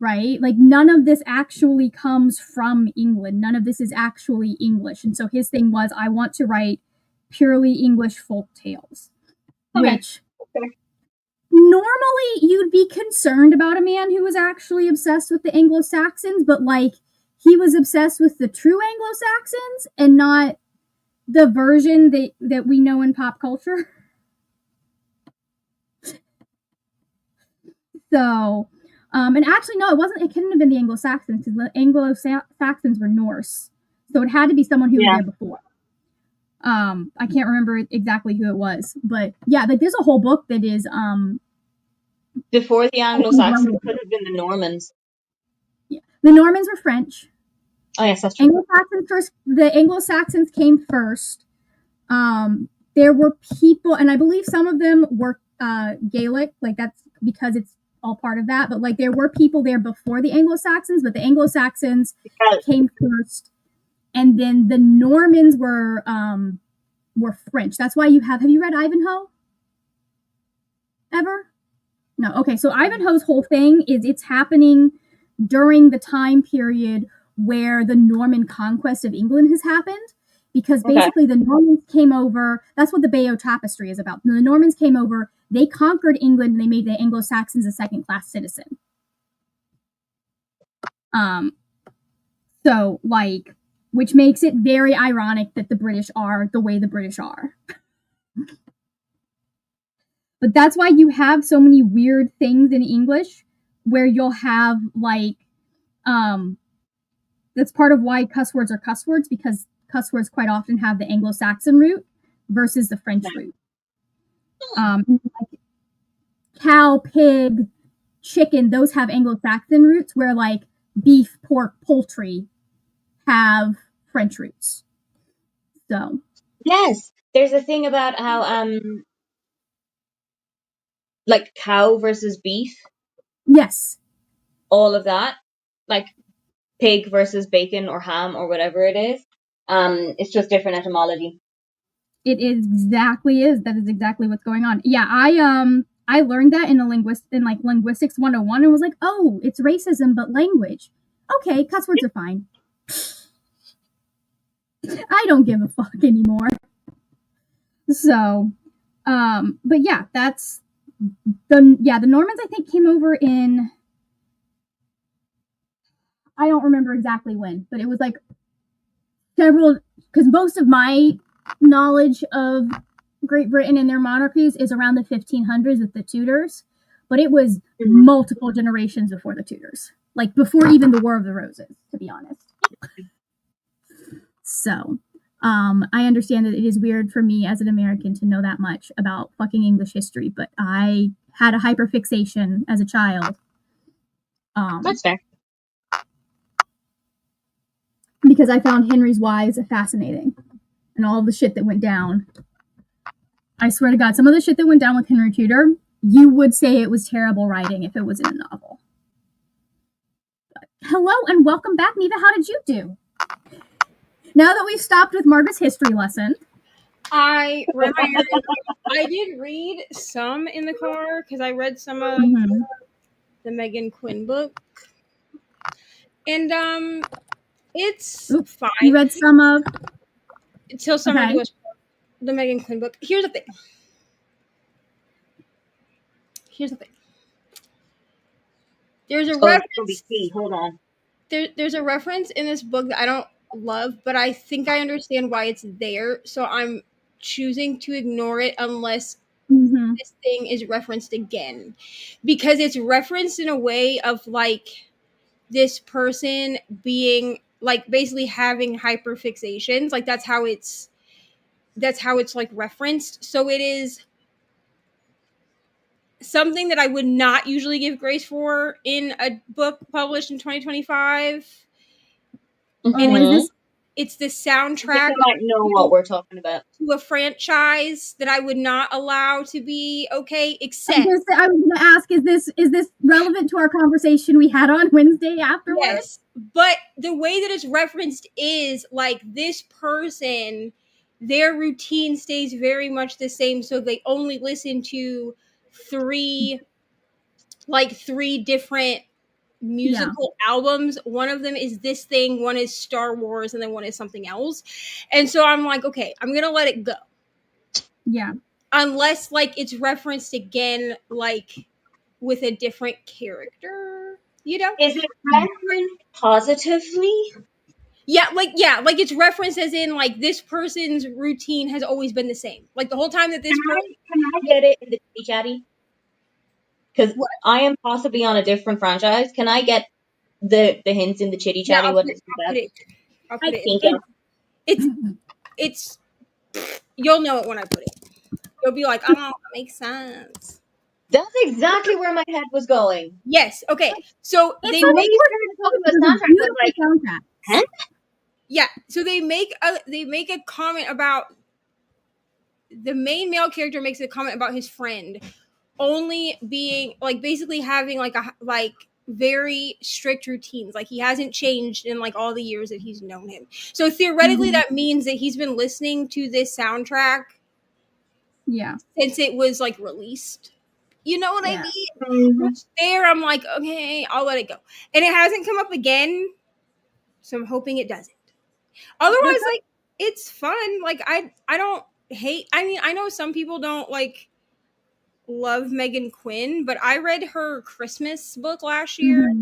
right? Like none of this actually comes from England. None of this is actually English. And so his thing was, I want to write purely English folk tales, which normally you'd be concerned about a man who was actually obsessed with the Anglo-Saxons, but like he was obsessed with the true Anglo-Saxons and not the version that we know in pop culture. So, and actually, no, it wasn't. It couldn't have been the Anglo-Saxons because the Anglo-Saxons were Norse, so it had to be someone who was there before. I can't remember exactly who it was, but yeah, like there's a whole book that is before the Anglo-Saxons could have been the Normans. Yeah, the Normans were French. Oh yes, that's true. Anglo-Saxons first. The Anglo-Saxons came first. There were people, and I believe some of them were Gaelic. Like that's because it's all part of that. But like there were people there before the Anglo-Saxons, but the Anglo-Saxons came first, and then the Normans were French. That's why have you read Ivanhoe? Ever? No. Okay, so Ivanhoe's whole thing is it's happening during the time period where the Norman conquest of England has happened, because basically the Normans came over. That's what the Bayeux Tapestry is about. The Normans came over, they conquered England, and they made the Anglo-Saxons a second-class citizen. So, like, which makes it very ironic that the British are the way the British are. But that's why you have so many weird things in English where you'll have, like, that's part of why cuss words are cuss words, because cuss words quite often have the Anglo-Saxon root versus the French root. Like cow, pig, chicken, those have Anglo-Saxon roots, where like beef, pork, poultry have French roots. So Yes, there's a thing about how like cow versus beef, yes, all of that, like pig versus bacon or ham or whatever it is. It's just different etymology. it exactly is. That is exactly what's going on. Yeah, I learned that in linguistics 101 and was like, oh, it's racism but language. Okay, cuss words are fine. I don't give a fuck anymore. So, but yeah, that's the Normans I think came over in, I don't remember exactly when, but it was like several, because most of my knowledge of Great Britain and their monarchies is around the 1500s with the Tudors, but it was multiple generations before the Tudors, like before even the War of the Roses, to be honest. So, I understand that it is weird for me as an American to know that much about fucking English history, but I had a hyperfixation as a child. That's fair. Because I found Henry's wives fascinating and all the shit that went down. I swear to God, some of the shit that went down with Henry Tudor, you would say it was terrible writing if it was in a novel. But, hello and welcome back, Neva. How did you do? Now that we've stopped with Margaret's history lesson. I did read some in the car because I read some of the Megan Quinn book. And it's fine. You read some of until somebody was the Megan Quinn book. Here's the thing. There's a reference. Hold on. There's a reference in this book that I don't love, but I think I understand why it's there. So I'm choosing to ignore it unless this thing is referenced again, because it's referenced in a way of like this person being like basically having hyperfixations. Like that's how it's like referenced. So it is something that I would not usually give grace for in a book published in 2025. And it's the soundtrack. You might know what we're talking about. To a franchise that I would not allow to be okay. Except I was going to ask, is this relevant to our conversation we had on Wednesday afterwards? Yes, but the way that it's referenced is like this person, their routine stays very much the same. So they only listen to three different musical albums. One of them is this thing, one is Star Wars, and then one is something else. And so I'm like, okay, I'm gonna let it go. Yeah. Unless like it's referenced again, like with a different character, you know? Is it referenced positively? Yeah, like it's referenced as in like this person's routine has always been the same. Like the whole time that this person can I get it in the chitty chatty? Because I am possibly on a different franchise. Can I get the hints in the chitty chatty? Yeah, I'll put it. It's you'll know it when I put it. You'll be like, oh, that makes sense. That's exactly where my head was going. Yes. Okay. So they make soundtrack. Huh? Yeah. So they make a comment about the main male character makes a comment about his friend only being like basically having like very strict routines. Like he hasn't changed in like all the years that he's known him. So theoretically that means that he's been listening to this soundtrack since it was like released. You know what I mean? Which there I'm like, okay, I'll let it go. And it hasn't come up again. So I'm hoping it doesn't. Otherwise, like it's fun. Like I don't hate, I mean, I know some people don't like love Megan Quinn, but I read her Christmas book last year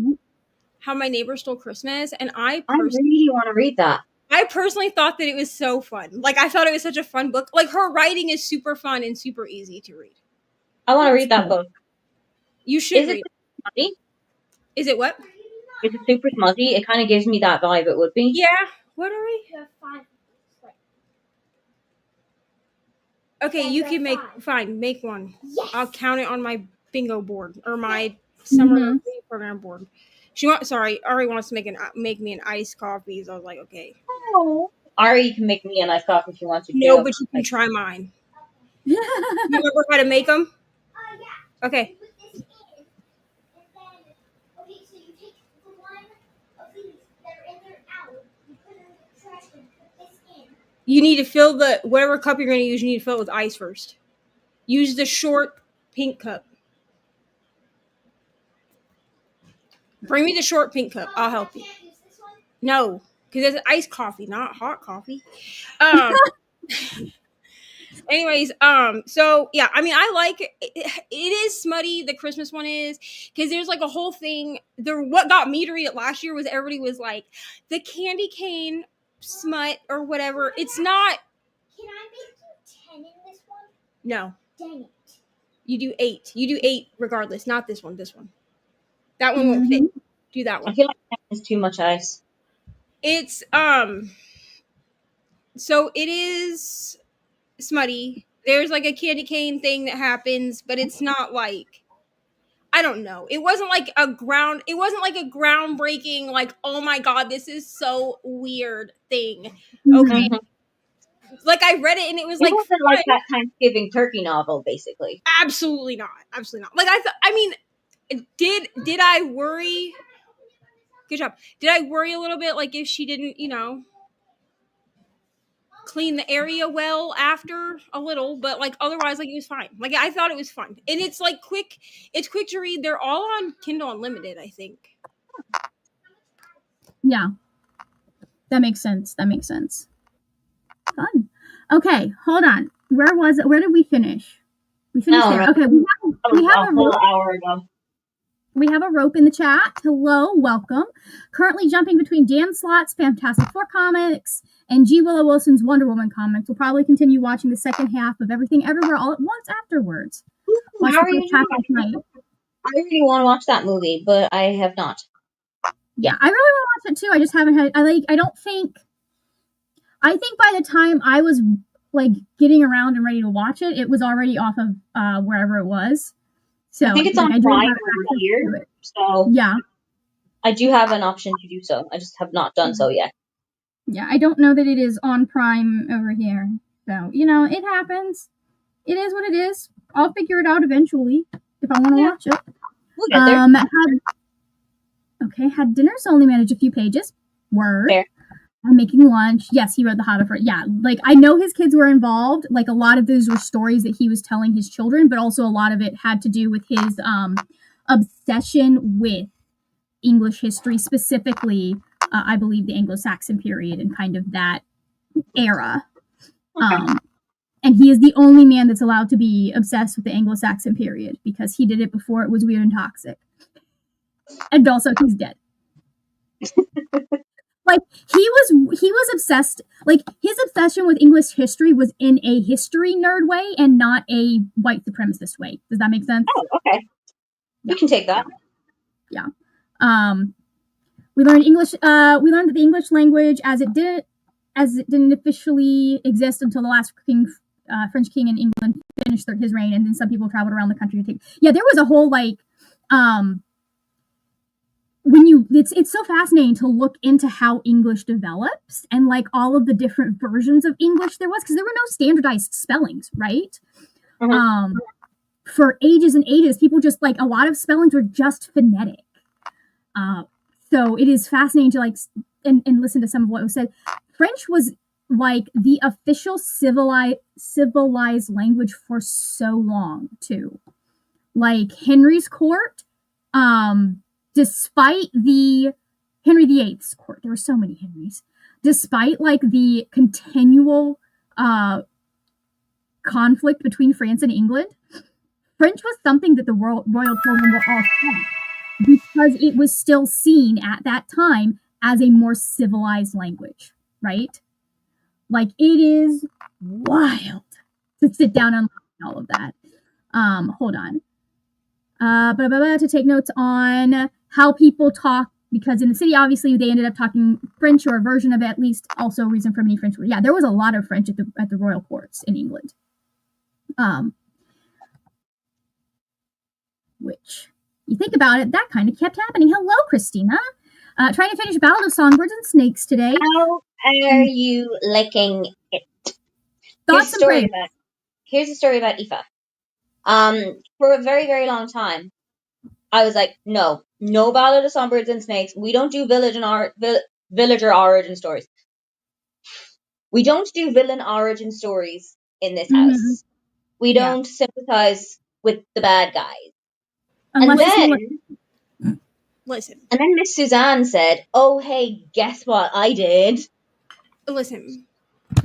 How My Neighbor Stole Christmas, and I really want to read that. I personally thought that it was so fun. Like, I thought it was such a fun book. Like, her writing is super fun and super easy to read. I want to read that book. You should Is read it smutty? Is it what? Is it super smutty? It kind of gives me that vibe. It would be. Yeah. What are we? Okay, you can make make one. Yes. I'll count it on my bingo board or my summer program board. Ari wants to make me an iced coffee, so I was like, okay. Oh, Ari can make me a nice coffee if she wants to. No, but you can try mine. You remember how to make them? Yeah. Okay. Okay, so you take the one of these that are in there out, you put it in the trash and put this in. You need to fill whatever cup you're going to use, you need to fill it with ice first. Use the short pink cup. Bring me the short pink cup. I'll help you. No, because it's iced coffee, not hot coffee. Anyways, so yeah, I mean, I like it. It is smutty. The Christmas one is, because there's like a whole thing there. What got me to read it last year was everybody was like, the candy cane smut or whatever. It's not. Can I make you 10 in this one? No. Dang it. You do 8. You do 8 regardless. Not this one. This one. That one won't fit. Do that one. I feel like it's too much ice. It's so it is smutty. There's like a candy cane thing that happens, but it's not like, I don't know. It wasn't like a groundbreaking, like, oh my god, this is so weird thing. Okay. Mm-hmm. Like, I read it and it was like, wasn't like that Thanksgiving turkey novel, basically. Absolutely not. Absolutely not. Like, I mean, did I worry? Good job. Did I worry a little bit, like, if she didn't, clean the area well after a little, but like otherwise, like, it was fine. Like, I thought it was fun, and it's like quick. It's quick to read. They're all on Kindle Unlimited, I think. Yeah, that makes sense. Fun. Okay, hold on. Where was it? Where did we finish? We finished there. Right. Okay, we have a whole hour ago. We have a rope in the chat. Hello, welcome. Currently jumping between Dan Slott's Fantastic Four comics and G. Willow Wilson's Wonder Woman comics. We'll probably continue watching the second half of Everything Everywhere All at Once afterwards. How are you doing? I really want to watch that movie, but I have not. Yeah, I really want to watch it too. I just haven't had. I think by the time I was like getting around and ready to watch it, it was already off of wherever it was. So I think it's on Prime over here. So yeah, I do have an option to do so. I just have not done so yet. Yeah, I don't know that it is on Prime over here. So, it happens. It is what it is. I'll figure it out eventually if I want to watch it. We'll get there. Had dinners only managed a few pages. Word. Fair. I'm making lunch. Yes, he wrote The Hobbit for it. Yeah, like, I know his kids were involved. Like, a lot of those were stories that he was telling his children, but also a lot of it had to do with his obsession with English history, specifically, I believe, the Anglo-Saxon period and kind of that era. Okay. And he is the only man that's allowed to be obsessed with the Anglo-Saxon period because he did it before it was weird and toxic. And also, he's dead. Like, he was obsessed, like, his obsession with English history was in a history nerd way and not a white supremacist way. Does that make sense? Oh, okay. You can take that. Yeah. We learned English. We learned that the English language, as it didn't officially exist until the last French king in England finished his reign, and then some people traveled around the country to take. Yeah, there was a whole it's so fascinating to look into how English develops and like all of the different versions of English there was, because there were no standardized spellings, right? Mm-hmm. For ages and ages, people just, like, a lot of spellings were just phonetic. So it is fascinating to, like, and listen to some of what was said. French was, like, the official civilized language for so long, too. Like, Henry's court, despite the Henry VIII's court, there were so many Henrys, despite, like, the continual conflict between France and England, French was something that the royal children were all speaking. because it was still seen at that time as a more civilized language, right? Like, it is wild to sit down and learn all of that. Hold on. To take notes on how people talk, because in the city, obviously, they ended up talking French, or a version of it, at least. Also, a reason for many French. Yeah, there was a lot of French at the royal courts in England. Which, you think about it, that kind of kept happening. Hello, Christina. Trying to finish Ballad of Songbirds and Snakes today. How are you liking it? Thoughts and prayers. Here's a story about Aoife. For a very, very long time, I was like, no Ballad of Songbirds and Snakes. We don't do villager origin stories. We don't do villain origin stories in this house. We don't sympathize with the bad guys. Listen. And then Miss Suzanne said, oh, hey, guess what I did? Listen.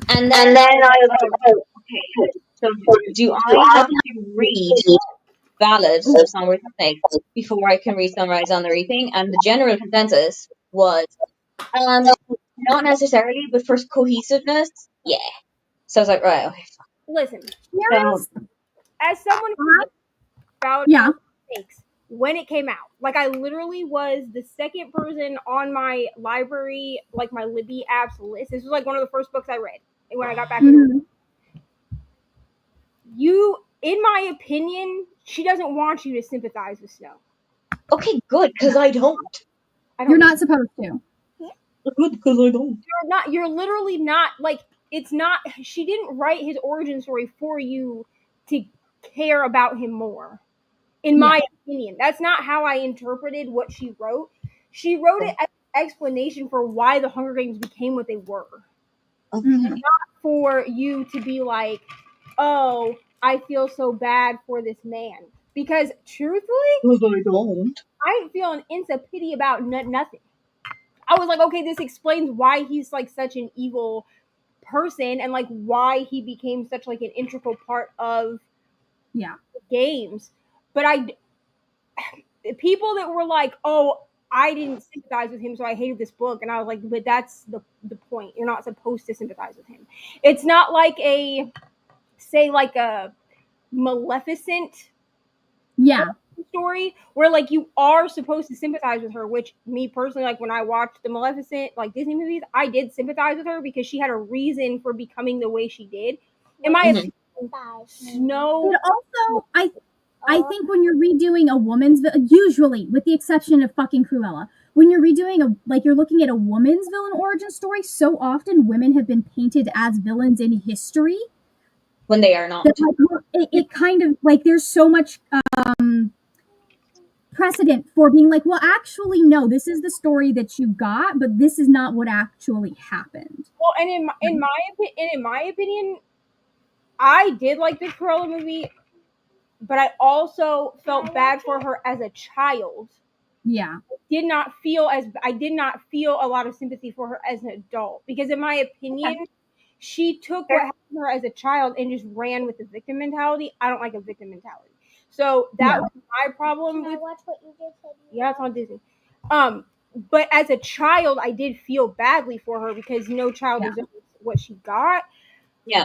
And then I was like, oh, okay. So do I have to read Ballads of Songbirds and Snakes before I can read Sunrise on the Reaping? And the general consensus was, not necessarily, but for cohesiveness, yeah. So I was like, right, okay. Listen. So, as someone who Ballad of Snakes, when it came out, like, I literally was the second person on my library, like my Libby apps list. This was like one of the first books I read when I got back into it. In my opinion, she doesn't want you to sympathize with Snow. Okay, good, because I don't. You're not supposed to. Good, because I don't. You're literally not, like, it's not, she didn't write his origin story for you to care about him more. In my opinion, that's not how I interpreted what she wrote. She wrote it as an explanation for why the Hunger Games became what they were. Not for you to be like, oh, I feel so bad for this man. Because truthfully, I didn't feel an inch of pity about nothing. I was like, okay, this explains why he's like such an evil person, and like why he became such like an integral part of the games. But people that were like, oh, I didn't sympathize with him, so I hated this book. And I was like, but that's the point. You're not supposed to sympathize with him. It's not like a Maleficent story where like you are supposed to sympathize with her, which me personally, like when I watched the Maleficent like Disney movies, I did sympathize with her because she had a reason for becoming the way she did. In my opinion, Snow. But also, I think when you're redoing a woman's, usually with the exception of fucking Cruella, when you're redoing you're looking at a woman's villain origin story, so often women have been painted as villains in history when they are not. It kind of like there's so much precedent for being like, well, actually, no, this is the story that you got, but this is not what actually happened. Well, and in my opinion, I did like the Cruella movie, but I also felt bad for her as a child. Yeah. I did not feel a lot of sympathy for her as an adult, because in my opinion, she took what happened to her as a child and just ran with the victim mentality. I don't like a victim mentality. So that was my problem with watch what you just said. Yeah, it's on Disney. But as a child, I did feel badly for her because no child deserves what she got. Yeah.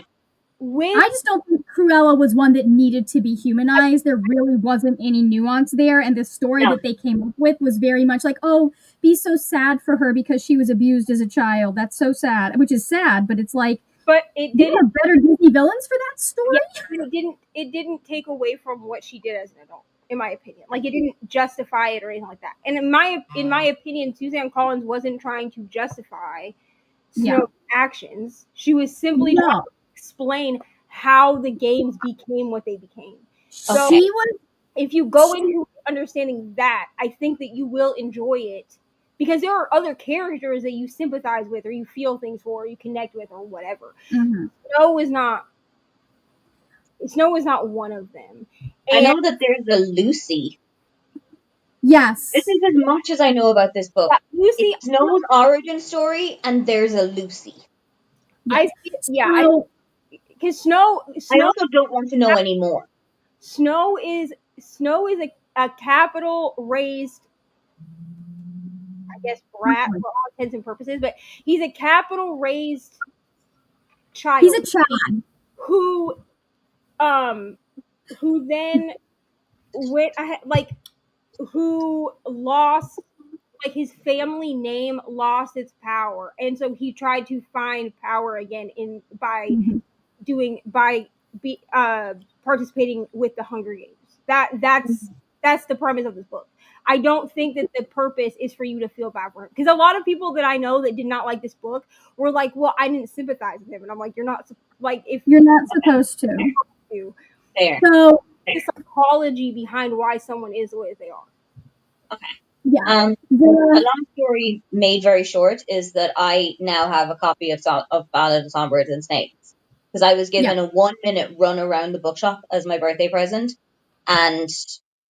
I just don't think Cruella was one that needed to be humanized. There really wasn't any nuance there, and the story that they came up with was very much like, oh, be so sad for her because she was abused as a child. That's so sad, which is sad, but it's like, but it didn't. There are better Disney villains for that story. Yeah, it didn't take away from what she did as an adult, in my opinion. Like, it didn't justify it or anything like that. And in my opinion, Suzanne Collins wasn't trying to justify Snow's actions. She was simply trying to explain how the games became what they became. So if you go into understanding that, I think that you will enjoy it, because there are other characters that you sympathize with or you feel things for or you connect with or whatever. Snow is not one of them. And I know that there's a Lucy. Yes. This is as much as I know about this book. Lucy, it's Snow's origin story, and there's a Lucy. Because Snow. I also don't want to know anymore. Snow is a capital raised I guess, brat for all intents and purposes, but he's a capital raised child. He's a child who then went like who lost, like, his family name lost its power, and so he tried to find power again by participating with the Hunger Games. That's the premise of this book. I don't think that the purpose is for you to feel bad for him, because a lot of people that I know that did not like this book were like, well, I didn't sympathize with him, and I'm like, you're not, like, if You're not supposed to. There. So the psychology behind why someone is the way they are. Okay. yeah, A long story made very short is that I now have a copy of Ballad of Songbirds and Snakes, because I was given a 1 minute run around the bookshop as my birthday present, and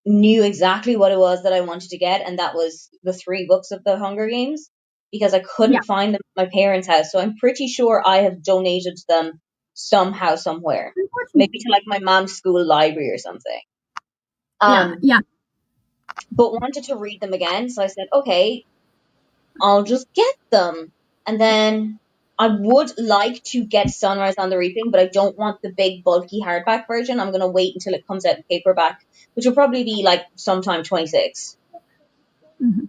knew exactly what it was that I wanted to get, and that was the 3 books of the Hunger Games, because I couldn't find them at my parents' house. So I'm pretty sure I have donated them somehow, somewhere, maybe to like my mom's school library or something. yeah. But wanted to read them again, so I said, okay, I'll just get them. And then I would like to get Sunrise on the Reaping, but I don't want the big bulky hardback version. I'm going to wait until it comes out in paperback, which will probably be like sometime 26. Mm-hmm.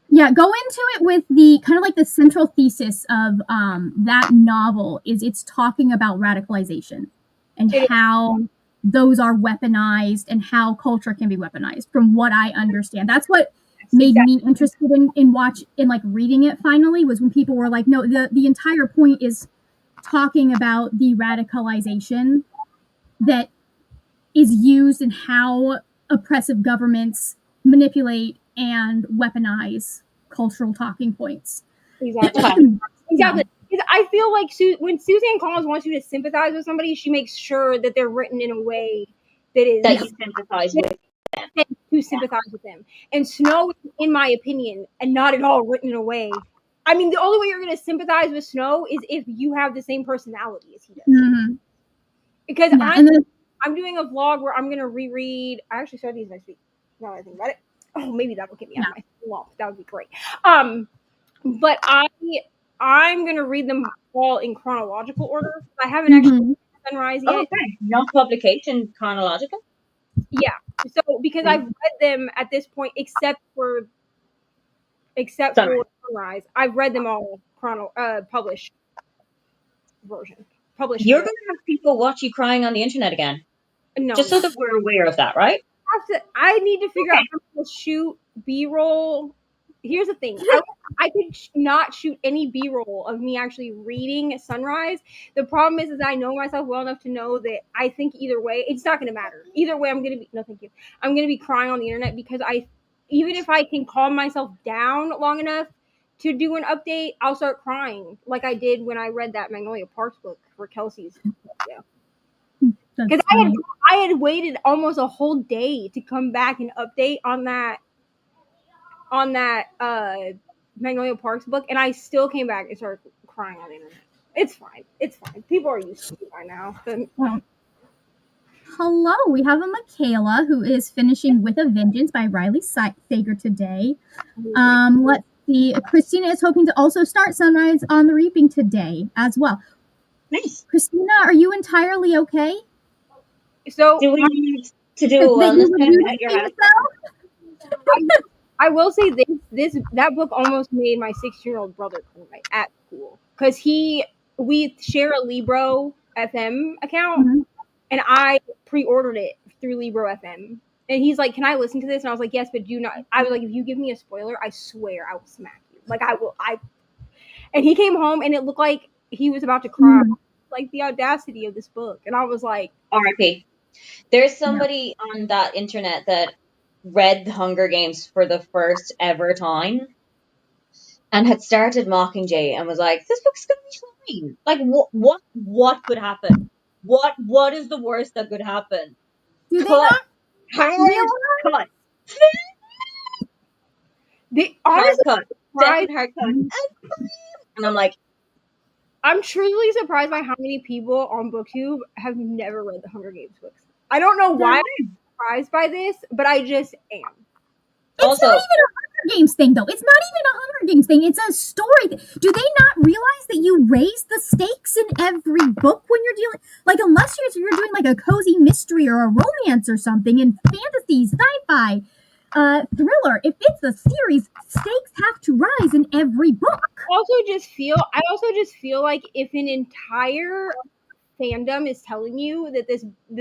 Yeah, go into it with the kind of like the central thesis of that novel is it's talking about radicalization and how those are weaponized and how culture can be weaponized, from what I understand. That's what made me interested in like reading it finally, was when people were like, no, the entire point is talking about the radicalization that is used and how oppressive governments manipulate and weaponize cultural talking points. Exactly. Exactly. I feel like when Suzanne Collins wants you to sympathize with somebody, she makes sure that they're written in a way that is that you sympathize with them. To sympathize with them. And Snow, in my opinion, and not at all written in a way. I mean, the only way you're going to sympathize with Snow is if you have the same personality as he does. Mm-hmm. Because I'm doing a vlog where I'm going to reread. I actually started these next week. Now that I think about it. Oh, maybe that will get me out of my lump. That would be great. But I'm going to read them all in chronological order. I haven't actually read Sunrise yet. Okay, not publication chronological. Yeah. So because I've read them at this point, except for Sunrise, I've read them all published version. You're going to have people watch you crying on the internet again. No. Just so that we're aware of that, right? I need to figure out how to shoot B-roll. Here's the thing. I could not shoot any B-roll of me actually reading Sunrise. The problem is I know myself well enough to know that I think either way, it's not going to matter. Either way, I'm going to be crying on the internet, because even if I can calm myself down long enough to do an update, I'll start crying like I did when I read that Magnolia Parks book for Kelsey's. Yeah. Because I had waited almost a whole day to come back and update on that Magnolia Parks book, and I still came back and started crying on the internet. It's fine. It's fine. People are used to it by now. Hello, we have a Michaela who is finishing With a Vengeance by Riley Sager today. Let's see. Christina is hoping to also start Sunrise on the Reaping today as well. Nice. Christina, are you entirely okay? So do we need to do a wellness check at your house? I will say that book almost made my 16-year-old brother cry at school, because we share a Libro FM account, and I pre-ordered it through Libro FM, and he's like, "Can I listen to this?" And I was like, "Yes, but do not." I was like, "If you give me a spoiler, I swear I will smack you. Like I will." And he came home, and it looked like he was about to cry. Like the audacity of this book, and I was like, R.I.P. There's somebody on that internet that read The Hunger Games for the first ever time and had started Mockingjay and was like, "This book's gonna be fine. Like, what could happen? What is the worst that could happen?" Do they not realize? Cut. Hard cut. Second hard cut. And I'm like, I'm truly surprised by how many people on BookTube have never read the Hunger Games books. I don't know why I'm surprised by this, but I just am. It's not even a Hunger Games thing, though. It's not even a Hunger Games thing. It's a story. Do they not realize that you raise the stakes in every book when you're dealing, like, unless you're doing like a cozy mystery or a romance or something in fantasy, sci-fi, thriller. If it's a series, stakes have to rise in every book. I also just feel like if an entire fandom is telling you that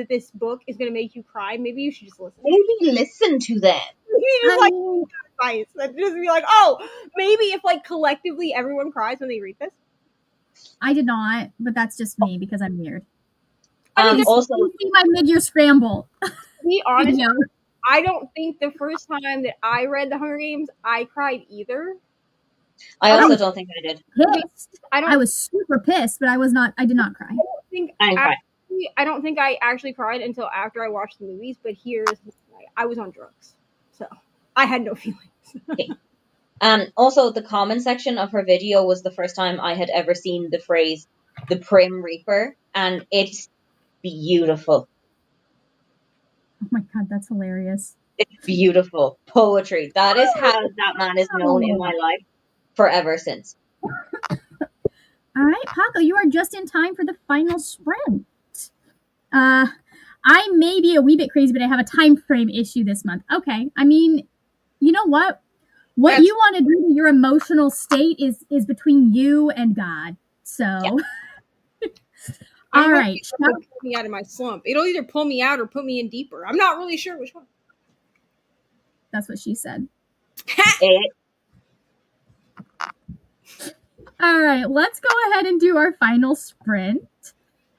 this book is going to make you cry, maybe you should just listen. Maybe listen to them. You just I like mean, advice. That just be like, oh, maybe if like collectively everyone cries when they read this. I did not, but that's just me because I'm weird. I mean, Also, You see my mid-year scramble to be honest, video. I don't think the first time that I read The Hunger Games, I cried either. I I also was don't think I did. pissed. I don't I was super pissed, but I did not cry. think I didn't cry. I don't think I actually cried until after I watched the movies. But here's I was on drugs, so I had no feelings. Also, the comment section of her video was the first time I had ever seen the phrase "the Prim Reaper," and it's beautiful. Oh my god, that's hilarious. It's beautiful poetry. That is how that man is known in my life forever since. All right, Paco, you are just in time for the final sprint. I may be a wee bit crazy, but I have a time frame issue this month. Okay, I mean, you know what? What That's- you want to do to your emotional state is between you and God. So, I'm all hoping right, it'll pull me out of my slump. It'll either pull me out or put me in deeper. I'm not really sure which one. that's what she said. It, All right, let's go ahead and do our final sprint.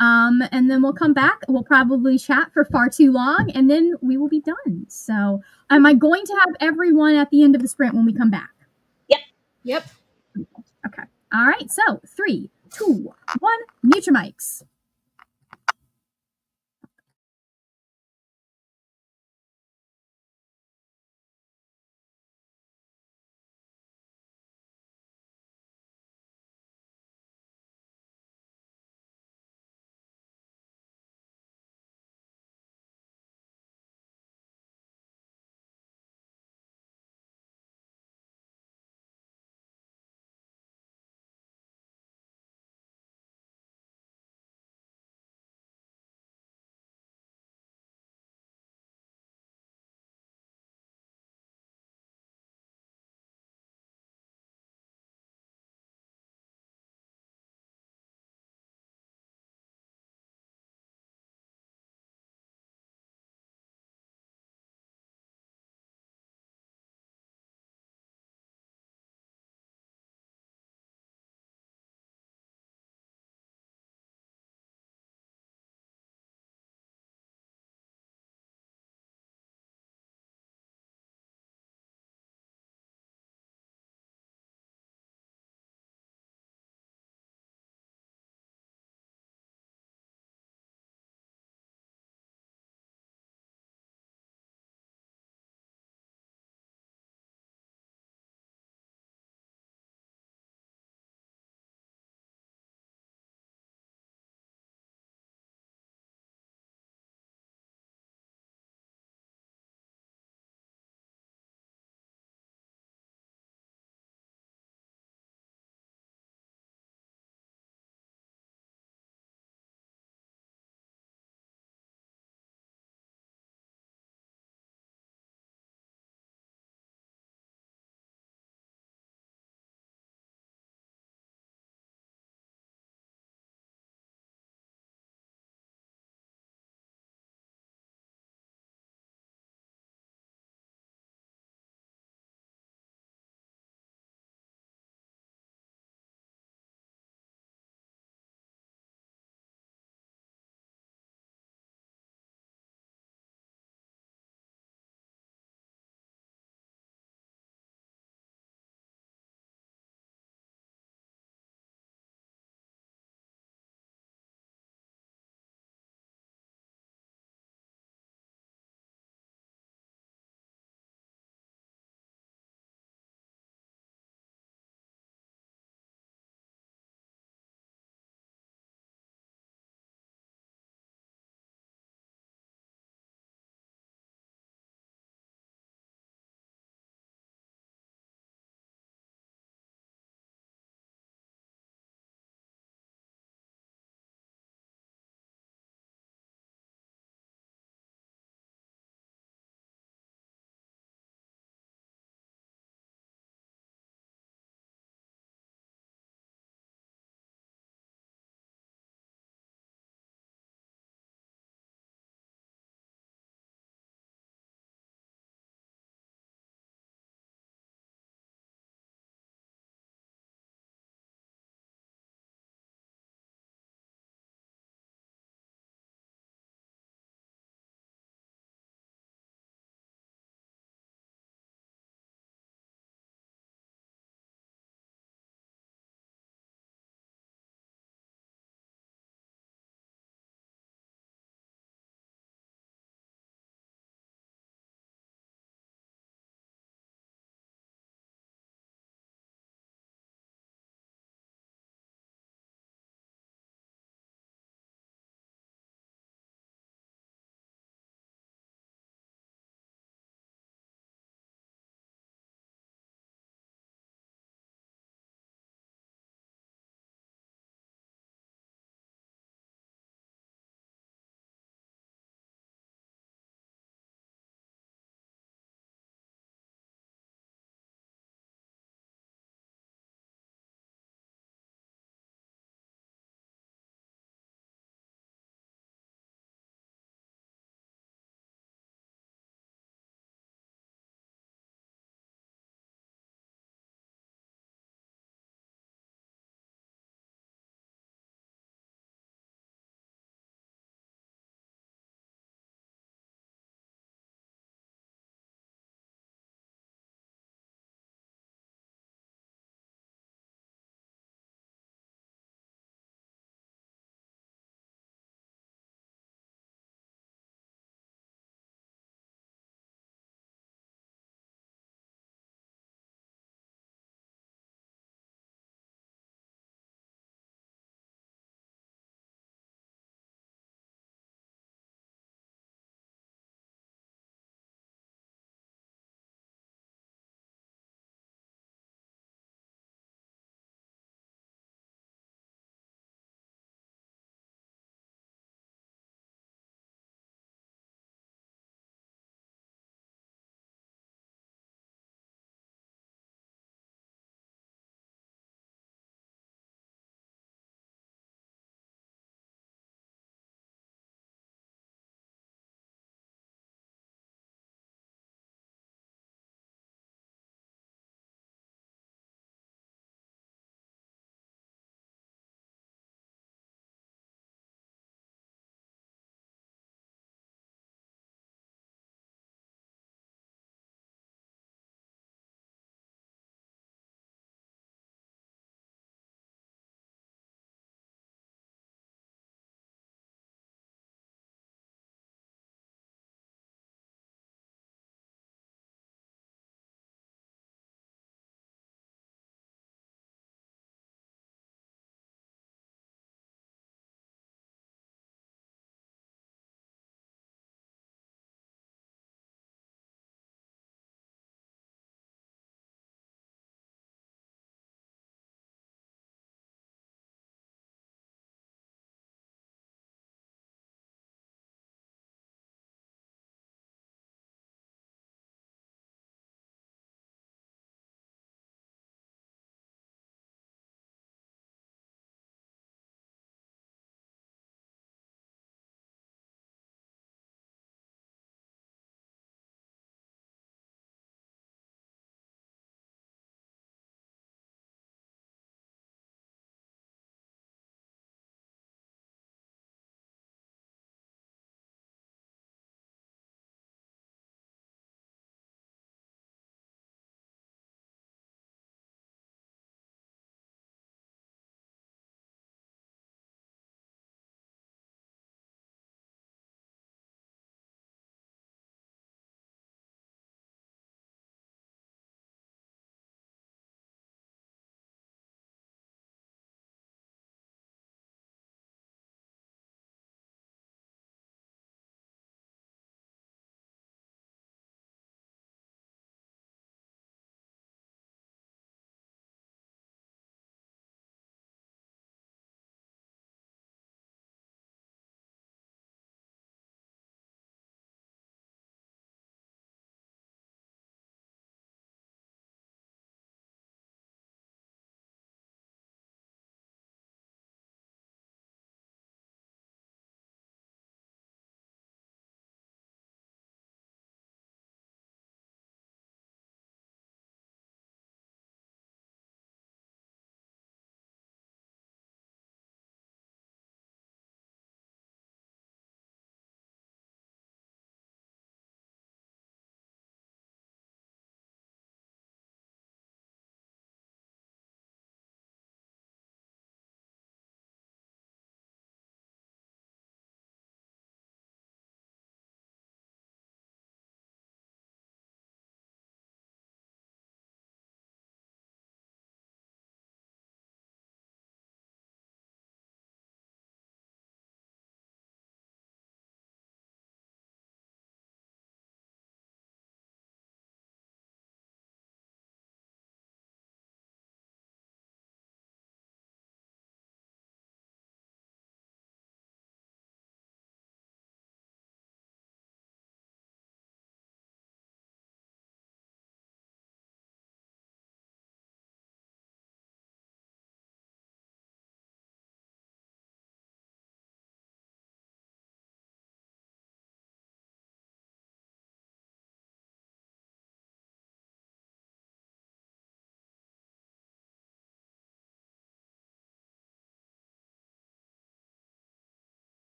And then we'll come back. We'll probably chat for far too long, and then we will be done. So, am I going to have everyone at the end of the sprint when we come back? Yep. Okay. All right. So, 3, 2, 1, mute your mics.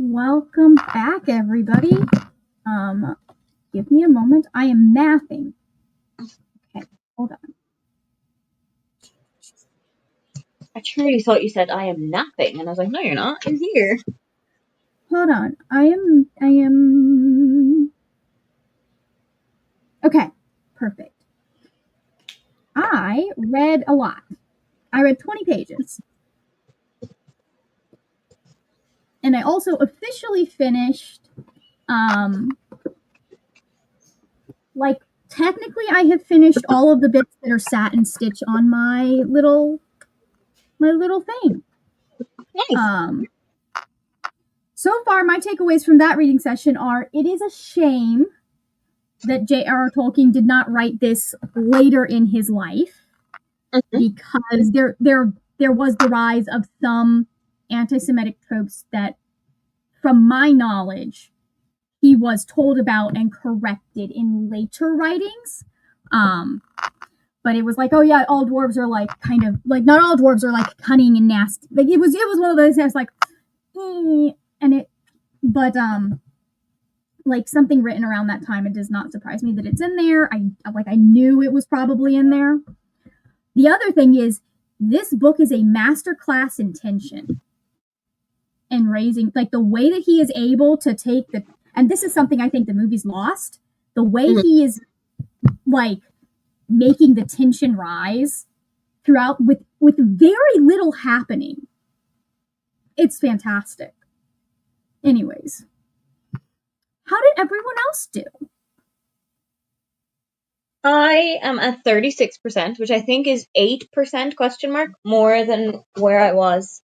Welcome back, everybody. Give me a moment. I am mathing. Okay, hold on. I truly thought you said I am napping, and I was like, no, you're not. You're here. Hold on. I am. Okay, perfect. I read a lot. I read 20 pages. And I also officially finished, like, technically I have finished all of the bits that are satin stitch on my little thing. Nice. So far, my takeaways from that reading session are: it is a shame that J.R.R. Tolkien did not write this later in his life, because there was the rise of some anti-Semitic tropes that, from my knowledge, he was told about and corrected in later writings. But it was like, oh yeah, all dwarves are like kind of like, not all dwarves are like cunning and nasty. Like it was one of those that's like, and it, but like something written around that time, it does not surprise me that it's in there. I knew it was probably in there. The other thing is, this book is a masterclass in tension and raising, like the way that he is able to take the, and this is something I think the movie's lost, the way he is like making the tension rise throughout with very little happening. It's fantastic. Anyways, how did everyone else do? I am at 36%, which I think is 8% question mark more than where I was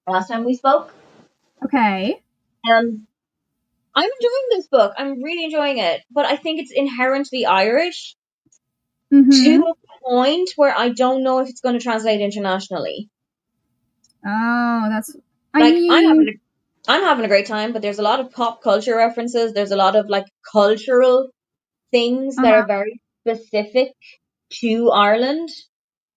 last time we spoke. Okay. I'm enjoying this book. I'm really enjoying it, but I think it's inherently Irish to a point where I don't know if it's going to translate internationally. Oh, that's I'm having a great time, but there's a lot of pop culture references. There's a lot of like cultural things that are very specific to Ireland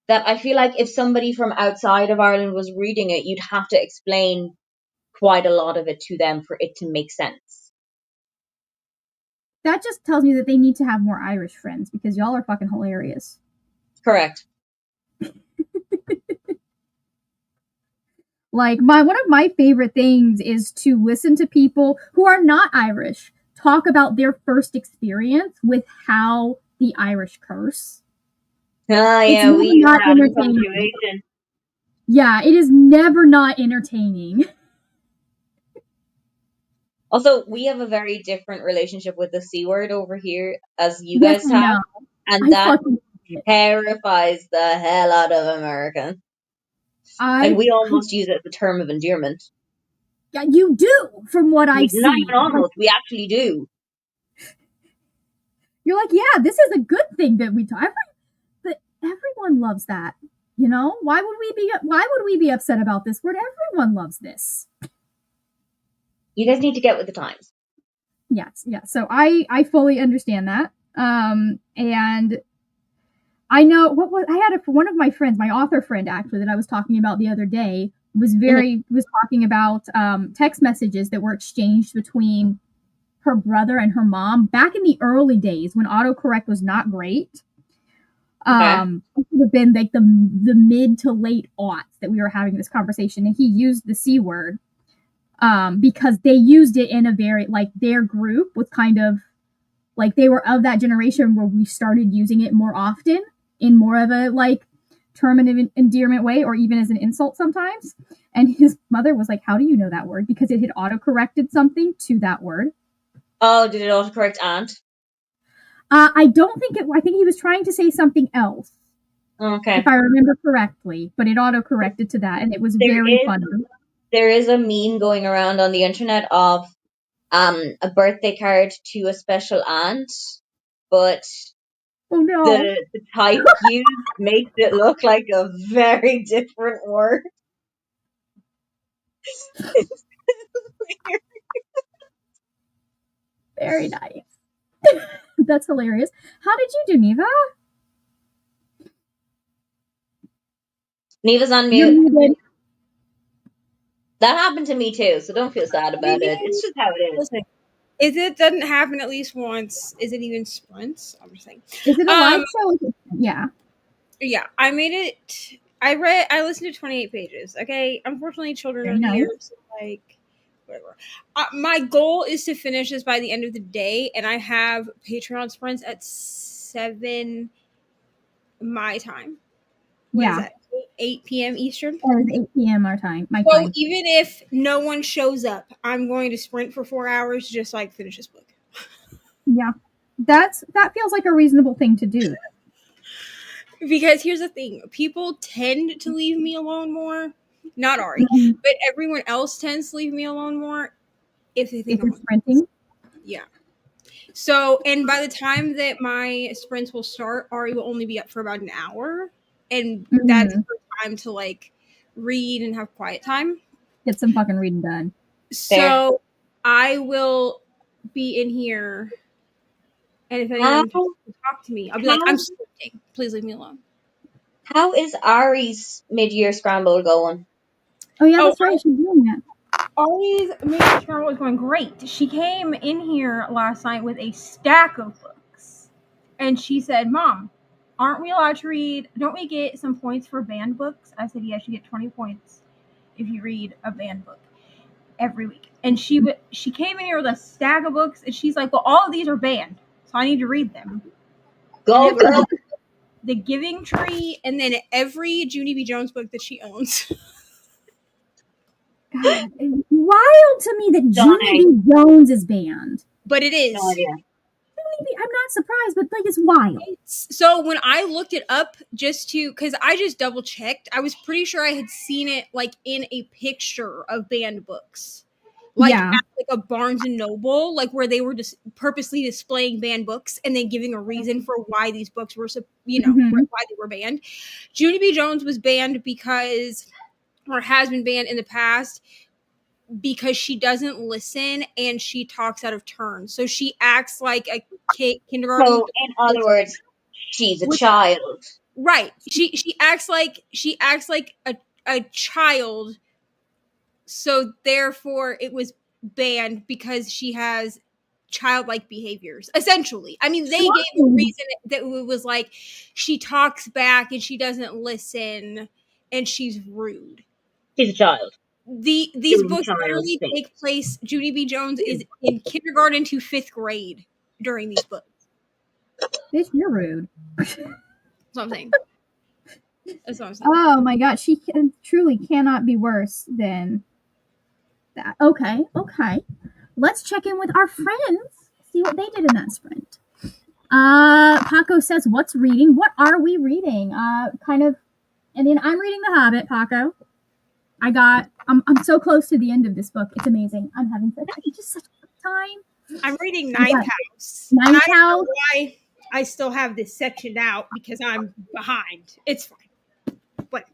that I feel like if somebody from outside of Ireland was reading it, you'd have to explain quite a lot of it to them for it to make sense. That just tells me that they need to have more Irish friends, because y'all are fucking hilarious. Correct. Like, one of my favorite things is to listen to people who are not Irish talk about their first experience with how the Irish curse. Ah, yeah, we use that in punctuation. Yeah, it is never not entertaining. Also, we have a very different relationship with the C word over here as you guys have. And that terrifies the hell out of Americans. Like, we almost use it as a term of endearment. Yeah, you do, from what I've seen. Not even almost, we actually do. You're like, yeah, this is a good thing that we talk. But everyone loves that. You know, why would we be upset about this word? Everyone loves this. You guys need to get with the times. Yes, yeah. So I fully understand that. And I know one of my friends, my author friend actually, that I was talking about the other day, was talking about text messages that were exchanged between her brother and her mom back in the early days when autocorrect was not great. It would have been like the mid to late aughts that we were having this conversation, and he used the C word because they used it in a very, like, their group was kind of like, they were of that generation where we started using it more often in more of a like term of endearment way, or even as an insult sometimes. And his mother was like, how do you know that word? Because it had autocorrected something to that word. Oh, did it autocorrect aunt? I don't think I think he was trying to say something else. Okay. If I remember correctly, but it autocorrected to that, and it was very funny. There is a meme going around on the internet of a birthday card to a special aunt, but the type used makes it look like a very different word. Very nice. That's hilarious. How did you do, Neva? Neva's on mute. That happened to me too, so don't feel sad about it. It's just how it is. Listen, if it doesn't happen at least once, is it even sprints? I'm just saying. Is it a live show? Yeah. Yeah, I made it. I listened to 28 pages. Okay, unfortunately, children Very are nice. here, so like, whatever. My goal is to finish this by the end of the day, and I have Patreon sprints at 7 my time. What is Yeah. that? 8 p.m. Eastern. Or is 8 p.m. our time, my So time. even if no one shows up, I'm going to sprint for 4 hours, just like finish this book. Yeah. That feels like a reasonable thing to do. Because here's the thing, people tend to leave me alone more. Not Ari, Mhm. but everyone else tends to leave me alone more if they think If you're I'm sprinting. yeah. So, and by the time that my sprints will start, Ari will only be up for about an hour, and that's Mhm. her time to like read and have quiet time. Get some fucking reading done. Fair. So, I will be in here, and if How anyone tries to talk to me, I'll be like, how "I'm sprinting. Please leave me alone." how is Ari's mid-year scramble going? Oh yeah, Oh, that's right. She's doing that. Ari's major scramble was going great. She came in here last night with a stack of books, and she said, "Mom, aren't we allowed to read? Don't we get some points for banned books?" I said, "Yes, you get 20 points if you read a banned book every week." And she came in here with a stack of books, and she's like, "Well, all of these are banned, so I need to read them." Go, And girl. The Giving Tree, and then every Junie B. Jones book that she owns. God, it's wild to me that Junie Stunning. B. Jones is banned. But it is. No idea. I'm not surprised, but like it's wild. So when I looked it up just to, because I just double checked, I was pretty sure I had seen it like in a picture of banned books, like Yeah. at like a Barnes and Noble, like where they were just purposely displaying banned books and then giving a reason for why these books were, Mhm. why they were banned. Junie B. Jones was banned because, or has been banned in the past, because she doesn't listen and she talks out of turn. So she acts like a kindergarten. So, in other words, she's a Which, child. right. She acts like a child. So therefore it was banned because she has childlike behaviors. Essentially. I mean, they gave a reason that it was like she talks back and she doesn't listen and she's rude. She's a child. These Doing books child literally things. take place. Junie B. Jones is in kindergarten to 5th grade during these books. Bitch, you're rude. That's what I'm saying. That's what I'm saying. Oh my god, she truly cannot be worse than that. Okay. Let's check in with our friends. See what they did in that sprint. Paco says, "What's reading? What are we reading?" Kind of. And then I'm reading The Hobbit. Paco. I'm so close to the end of this book. It's amazing. I'm having just such a good time. I'm reading Ninth House. Ninth and I don't know House. why I still have this section out because I'm behind. It's fine. But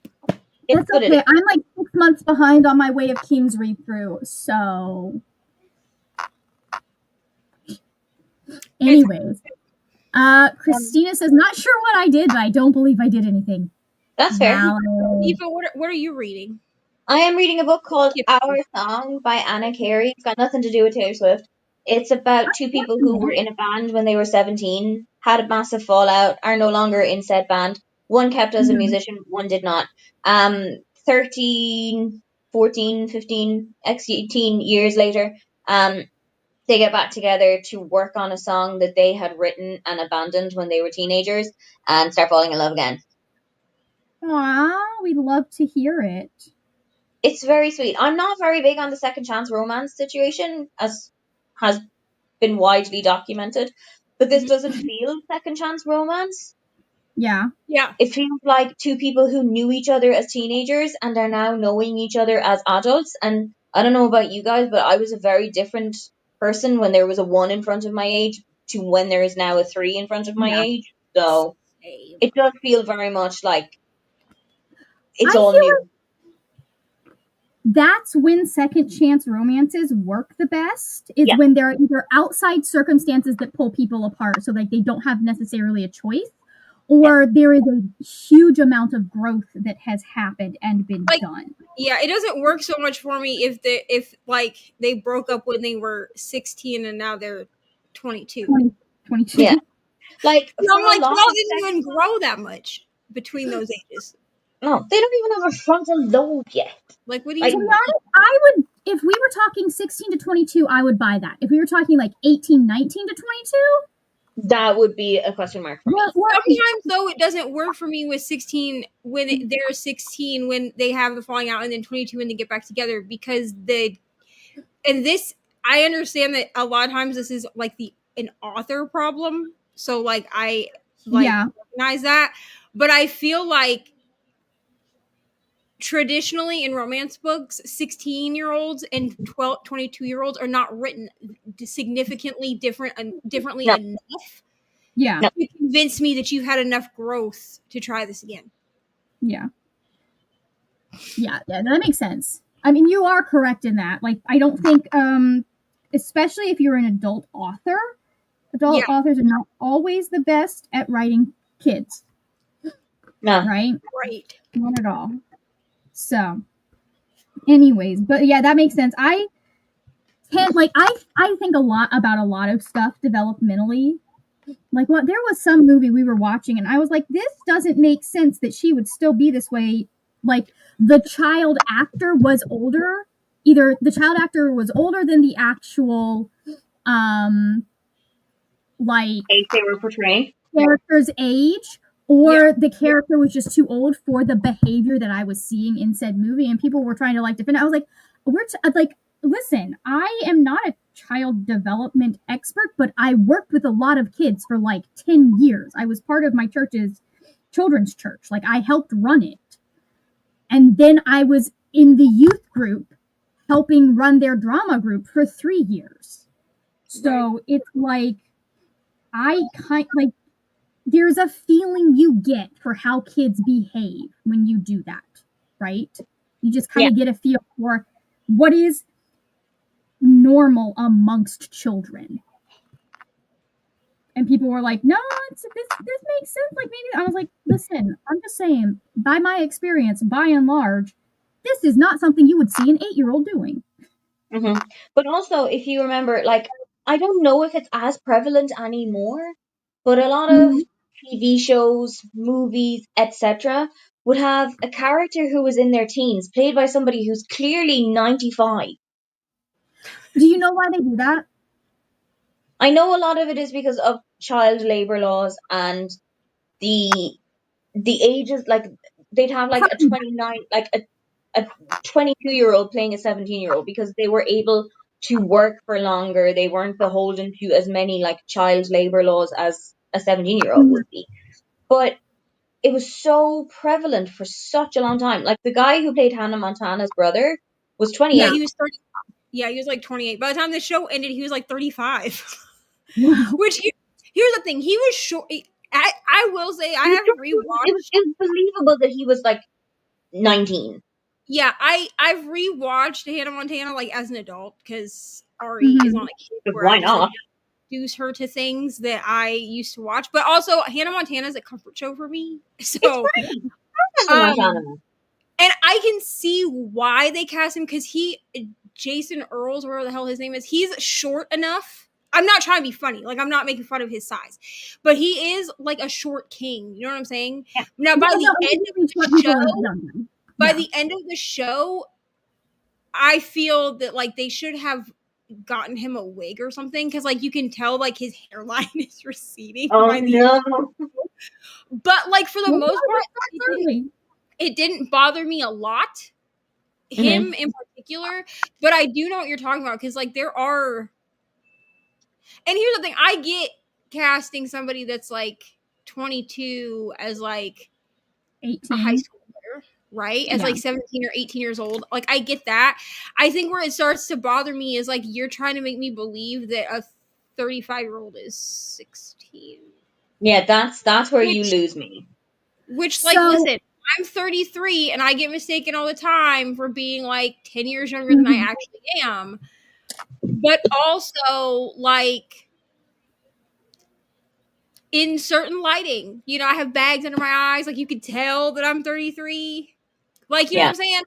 That's what it okay. is. I'm like 6 months behind on my Way of Kings read through. So, anyways, Christina says, "Not sure what I did, but I don't believe I did anything." That's fair. Valid. Eva, what are you reading? I am reading a book called Yep. Our Song by Anna Carey. It's got nothing to do with Taylor Swift. It's about two people who were in a band when they were 17, had a massive fallout, are no longer in said band. One kept as a Mhm. musician, one did not. 13, 14, 15, 18 years later, they get back together to work on a song that they had written and abandoned when they were teenagers and start falling in love again. Aw, we'd love to hear it. It's very sweet. I'm not very big on the second chance romance situation, as has been widely documented, but this doesn't feel second chance romance. Yeah. Yeah. It feels like two people who knew each other as teenagers and are now knowing each other as adults. And I don't know about you guys, but I was a very different person when there was a 1 in front of my age to when there is now a 3 in front of my Yeah. age. So Same. it does feel very much like it's I all feel new. like that's when second chance romances work the best, is Yeah. when there are either outside circumstances that pull people apart, so like they don't have necessarily a choice, or there is a huge amount of growth that has happened and been Like, done. yeah, it doesn't work so much for me if like they broke up when they were 16 and now they're 22. 2022. Yeah. Like And for I'm a like, lot y'all of didn't even grow that much between those ages. no, they don't even have a frontal lobe yet. Like, what do Like, To you be honest, I would, if we were talking 16 to 22, I would buy that. If we were talking like 18, 19 to 22, that would be a question mark for me. sometimes though it doesn't work for me with 16 when they're 16 when they have the falling out and then 22 when they get back together because this I understand that a lot of times this is like an author problem, so like I like yeah, recognize that, but I feel like traditionally in romance books 16-year-olds and 22-year-olds are not written significantly differently No, enough yeah, no. to convince me that you've had enough growth to try this again. yeah, yeah, that makes sense. I mean, you are correct in that. Like, I don't think, especially if you're an adult author, adult Yeah, authors are not always the best at writing kids, No. right? right. Not at all. So, anyways, but yeah, that makes sense. I can't like I think a lot about a lot of stuff developmentally. Like what there was some movie we were watching and I was like, this doesn't make sense that she would still be this way. Like the child actor was older. Either the child actor was older than the actual like They were portraying. character's age, or the character was just too old for the behavior that I was seeing in said movie, and people were trying to like defend it. I was like, like, listen, I am not a child development expert, but I worked with a lot of kids for like 10 years. I was part of my church's children's church. Like I helped run it. And then I was in the youth group helping run their drama group for 3 years. So it's like I kind like there's a feeling you get for how kids behave when you do that, right? You just kind of get a feel for what is normal amongst children. And people were like, "No, this makes sense." Like maybe I was like, "Listen, I'm just saying, by my experience, by and large, this is not something you would see an 8-year-old doing." Mm-hmm. But also, if you remember, like, I don't know if it's as prevalent anymore, but a lot of TV shows, movies, etc., would have a character who was in their teens, played by somebody who's clearly 95. Do you know why they do that? I know a lot of it is because of child labor laws and the ages, like they'd have like a 29, like a 22-year-old playing a 17-year-old because they were able to work for longer. They weren't beholden to as many like child labor laws as a 17-year-old would be. But it was so prevalent for such a long time. Like the guy who played Hannah Montana's brother was 28. Yeah, he was 30. Yeah, he was like 28. By the time the show ended, he was like 35. Wow. Which here's the thing, he was short. I will say I haven't rewatched. It was believable that he was like 19. Yeah, I've rewatched Hannah Montana like as an adult because Ari is on a kick But where I why just like not? introduce her to things that I used to watch. But also Hannah Montana is a comfort show for me. It's So great. Hannah Montana. and I can see why they cast him because Jason Earls, whatever the hell his name is, he's short enough. I'm not trying to be funny. Like, I'm not making fun of his size. But he is like a short king. You know what I'm saying? Yeah. Now, by the end of the show, I feel that, like, they should have gotten him a wig or something. Because, like, you can tell, like, his hairline is receding by the end. But, like, for the most part, it didn't bother me a lot. Him in particular, but I do know what you're talking about because like there are, and here's the thing, I get casting somebody that's like 22 as like 18. a high schooler, right? As like 17 or 18 years old. Like I get that. I think where it starts to bother me is like you're trying to make me believe that a 35-year-old is 16. Yeah, that's where you lose me. Which, like, listen, I'm 33 and I get mistaken all the time for being like 10 years younger than I actually am. But also, like, in certain lighting. You know, I have bags under my eyes. Like, you could tell that I'm 33. Like, you know what I'm saying?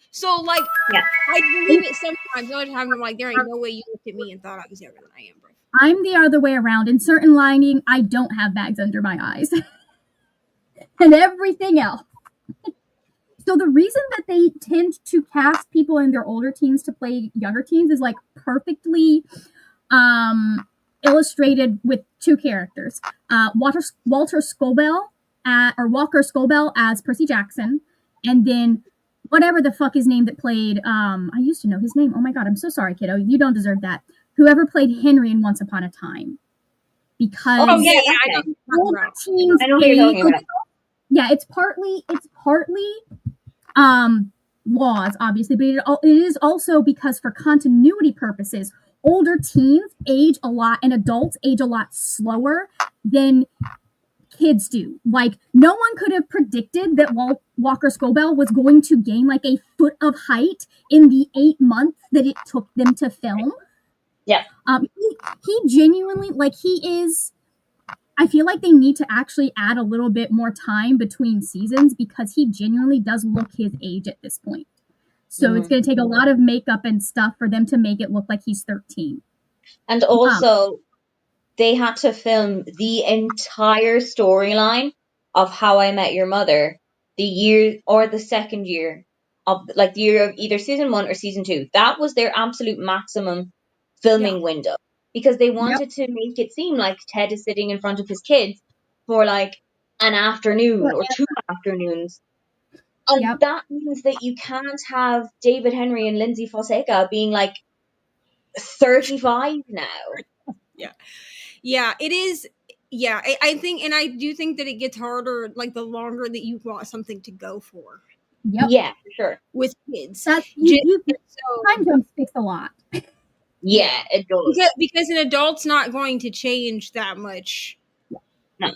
So, like, Yeah. I believe it sometimes. The other time, I'm like, there ain't no way you looked at me and thought I was younger than I am, bro. I'm the other way around. In certain lighting, I don't have bags under my eyes. And everything else. So the reason that they tend to cast people in their older teens to play younger teens is like perfectly illustrated with two characters. Walter Scobell, or Walker Scobell as Percy Jackson, and then whatever the fuck his name that played, I used to know his name. Oh my god, I'm so sorry, kiddo. You don't deserve that. Whoever played Henry in Once Upon a Time. Because Oh yeah, I know older teens I know what you're talking about. yeah, it's partly laws, obviously, but it is also because for continuity purposes, older teens age a lot and adults age a lot slower than kids do. Like, no one could have predicted that Walker Scobell was going to gain like a foot of height in the 8 months that it took them to film. Yeah. He genuinely, like, he is. I feel like they need to actually add a little bit more time between seasons because he genuinely does look his age at this point. So it's going to take a lot of makeup and stuff for them to make it look like he's 13. And also, they had to film the entire storyline of How I Met Your Mother, the year or the second year of, like, the year of either season 1 or season 2. That was their absolute maximum filming window, because they wanted to make it seem like Ted is sitting in front of his kids for like an afternoon or 2 afternoons. And that means that you can't have David Henry and Lindsay Fonseca being like 35 now. Yeah, it is. Yeah, I think, and I do think that it gets harder, like, the longer that you want something to go for. Yeah, for sure. With kids. Time jumps fix a lot. Yeah, it does. Because an adult's not going to change that much. No.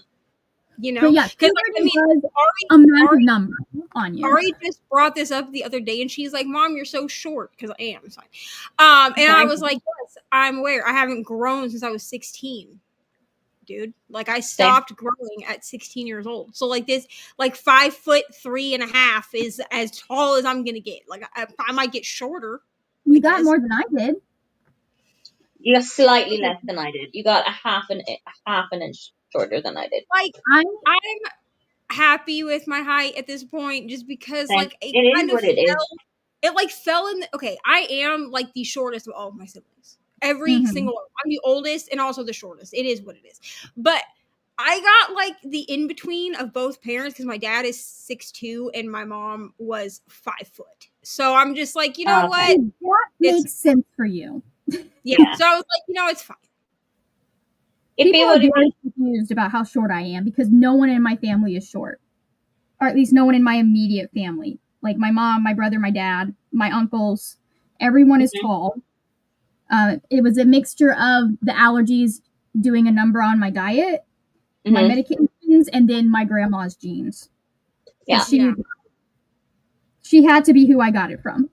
You know? But yeah, because, like, I mean, a massive number on you. Ari just brought this up the other day, and she's like, "Mom, you're so short," because I am. It's fine. And I was like, "Yes, I'm aware. I haven't grown since I was 16, dude. Like, I stopped growing at 16 years old. So, like, this, like, 5'3.5" is as tall as I'm gonna get. Like, I might get shorter. You got more than I did. You got slightly less than I did. You got a half an inch shorter than I did. Like, I'm happy with my height at this point, just because, like, it is what it is. It like fell in. Okay, I am like the shortest of all of my siblings. Every single one. I'm the oldest and also the shortest. It is what it is. But I got like the in between of both parents, because my dad is 6'2" and my mom was 5 foot. So I'm just like, you know what? That makes sense for you. Yeah. So I was like, you know, it's fine. People are very confused about how short I am because no one in my family is short, or at least no one in my immediate family. Like my mom, my brother, my dad, my uncles, everyone is tall. It was a mixture of the allergies doing a number on my diet, my medications, and then my grandma's genes. Yeah. She had to be who I got it from.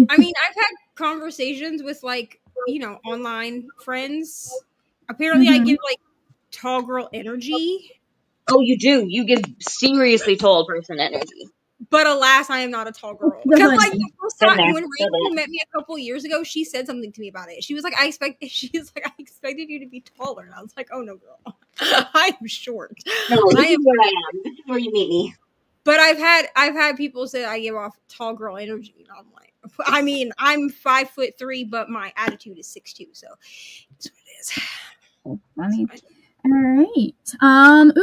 I mean, I've had conversations with, like, you know, online friends. Apparently I give like tall girl energy. Oh, you do. You give seriously tall person energy. But alas, I am not a tall girl. Because, like, the first time when Rachel met me a couple years ago, she said something to me about it. She was like, I expected you to be taller. And I was like, oh no, girl. I'm short. No, this is where I am. This is where you meet me. But I've had people say I give off tall girl energy. And I'm like, I mean, I'm 5'3", but my attitude is 6'2", so it's what it is. Oh, funny. All right.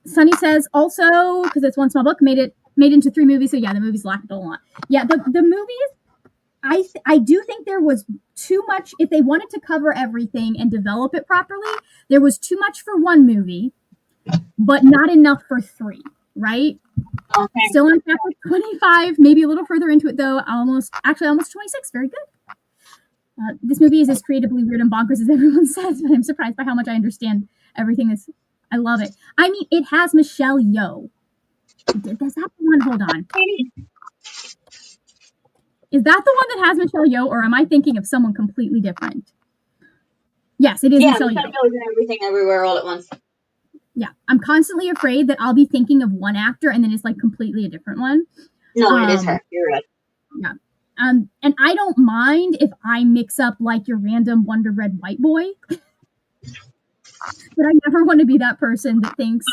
Sunny says also, because it's one small book, made into 3 movies. So yeah, the movies lacked a lot. Yeah, the movies, I do think there was too much. If they wanted to cover everything and develop it properly, there was too much for 1 movie, but not enough for 3. Right? Okay. Still on chapter 25, maybe a little further into it though. Almost 26. Very good. This movie is as creatively weird and bonkers as everyone says, but I'm surprised by how much I understand everything. I love it. I mean, it has Michelle Yeoh. Is that the one? Hold on. Is that the one that has Michelle Yeoh, or am I thinking of someone completely different? Yes, it is Michelle Yeoh. Michelle Yeoh is in Everything Everywhere All at Once. Yeah, I'm constantly afraid that I'll be thinking of one actor and then it's like completely a different one. No, it is her. You're right. Yeah. And I don't mind if I mix up like your random Wonder Bread white boy, but I never want to be that person that thinks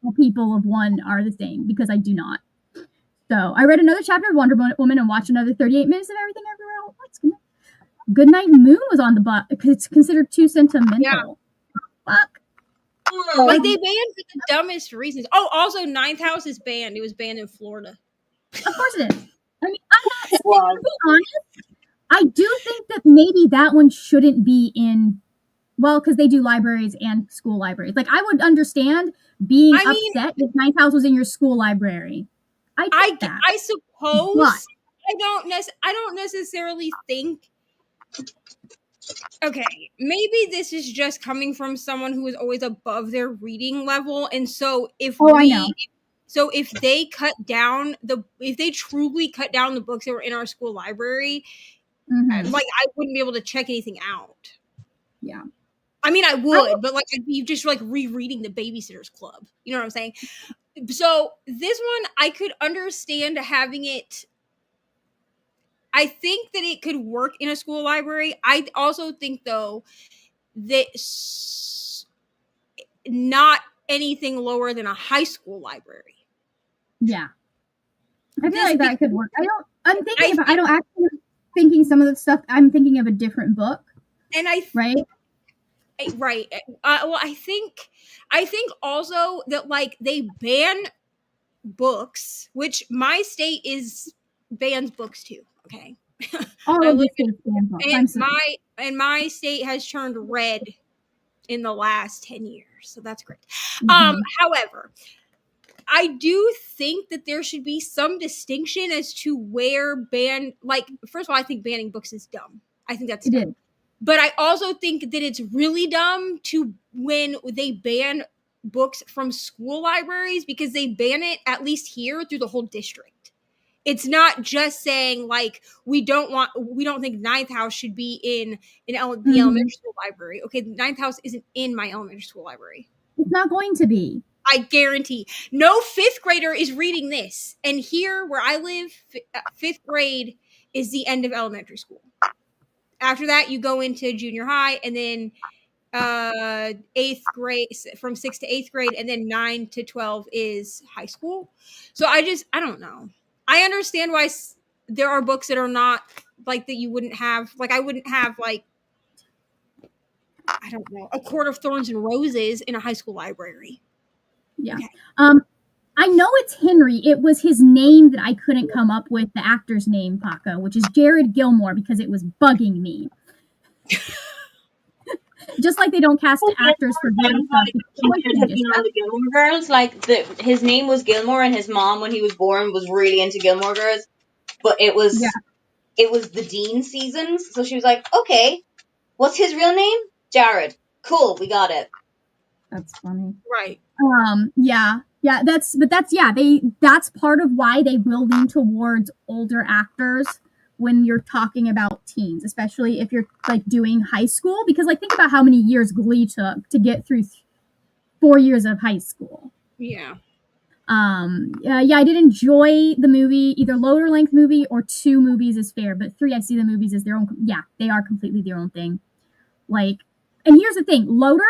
all people of one are the same, because I do not. So I read another chapter of Wonder Woman and watched another 38 minutes of Everything Everywhere All at Once. Goodnight Moon was on the book because it's considered too sentimental. Yeah. Fuck. Oh, Like, they banned for the dumbest reasons. Oh, also, Ninth House is banned. It was banned in Florida. Of course it is. I mean, I'm not, it was. to be honest, I do think that maybe that one shouldn't be in, well, because they do libraries and school libraries. Like, I would understand being I mean- upset if Ninth House was in your school library. I get that. I suppose. But- I don't necessarily think. Okay, maybe this is just coming from someone who is always above their reading level, and so if I know. so if they if they truly cut down the books that were in our school library, Mhm. like, I wouldn't be able to check anything out. Yeah. I mean, I would, but like, I'd be just like rereading the Babysitter's Club. You know what I'm saying? So this one, I could understand having it. I think that it could work in a school library. I also think, though, that not anything lower than a high school library. Yeah. I feel like that could work. I'm thinking some of the stuff, I'm thinking of a different book. And right? Right. Well, I think also that, like, they ban books, which my state bans books too. Okay. All of the states ban books. And my state has turned red in the last 10 years. So that's great. Mhm. However, I do think that there should be some distinction as to where first of all, I think banning books is dumb. I think that's dumb. But I also think that it's really dumb when they ban books from school libraries, because they ban it, at least here, through the whole district. It's not just saying, like, we don't think Ninth House should be in the elementary school library. Okay, the Ninth House isn't in my elementary school library. It's not going to be. I guarantee. No fifth grader is reading this. And here, where I live, fifth grade is the end of elementary school. After that, you go into junior high, and then eighth grade, from 6th to 8th grade, and then 9 to 12 is high school. So I don't know. I understand why there are books that are not, like, that you wouldn't have. Like, I wouldn't have, like, I don't know, A Court of Thorns and Roses in a high school library. Yeah. Okay. I know it's Henry. It was his name that I couldn't come up with, the actor's name, Paco, which is Jared Gilmore, because it was bugging me. Just like they don't cast actors for stuff. The Gilmore Girls, like, his name was Gilmore, and his mom, when he was born, was really into Gilmore Girls. But it was the Dean seasons, so she was like, okay, what's his real name? Jared. Cool, we got it. That's funny. Right. That's part of why they will lean towards older actors when you're talking about teens, especially if you're, like, doing high school, because, like, think about how many years Glee took to get through 4 years of high school. Yeah. I did enjoy the movie. Either lower length movie or 2 movies is fair, but 3, I see the movies as their own. Yeah, they are completely their own thing. Like, and here's the thing: Loader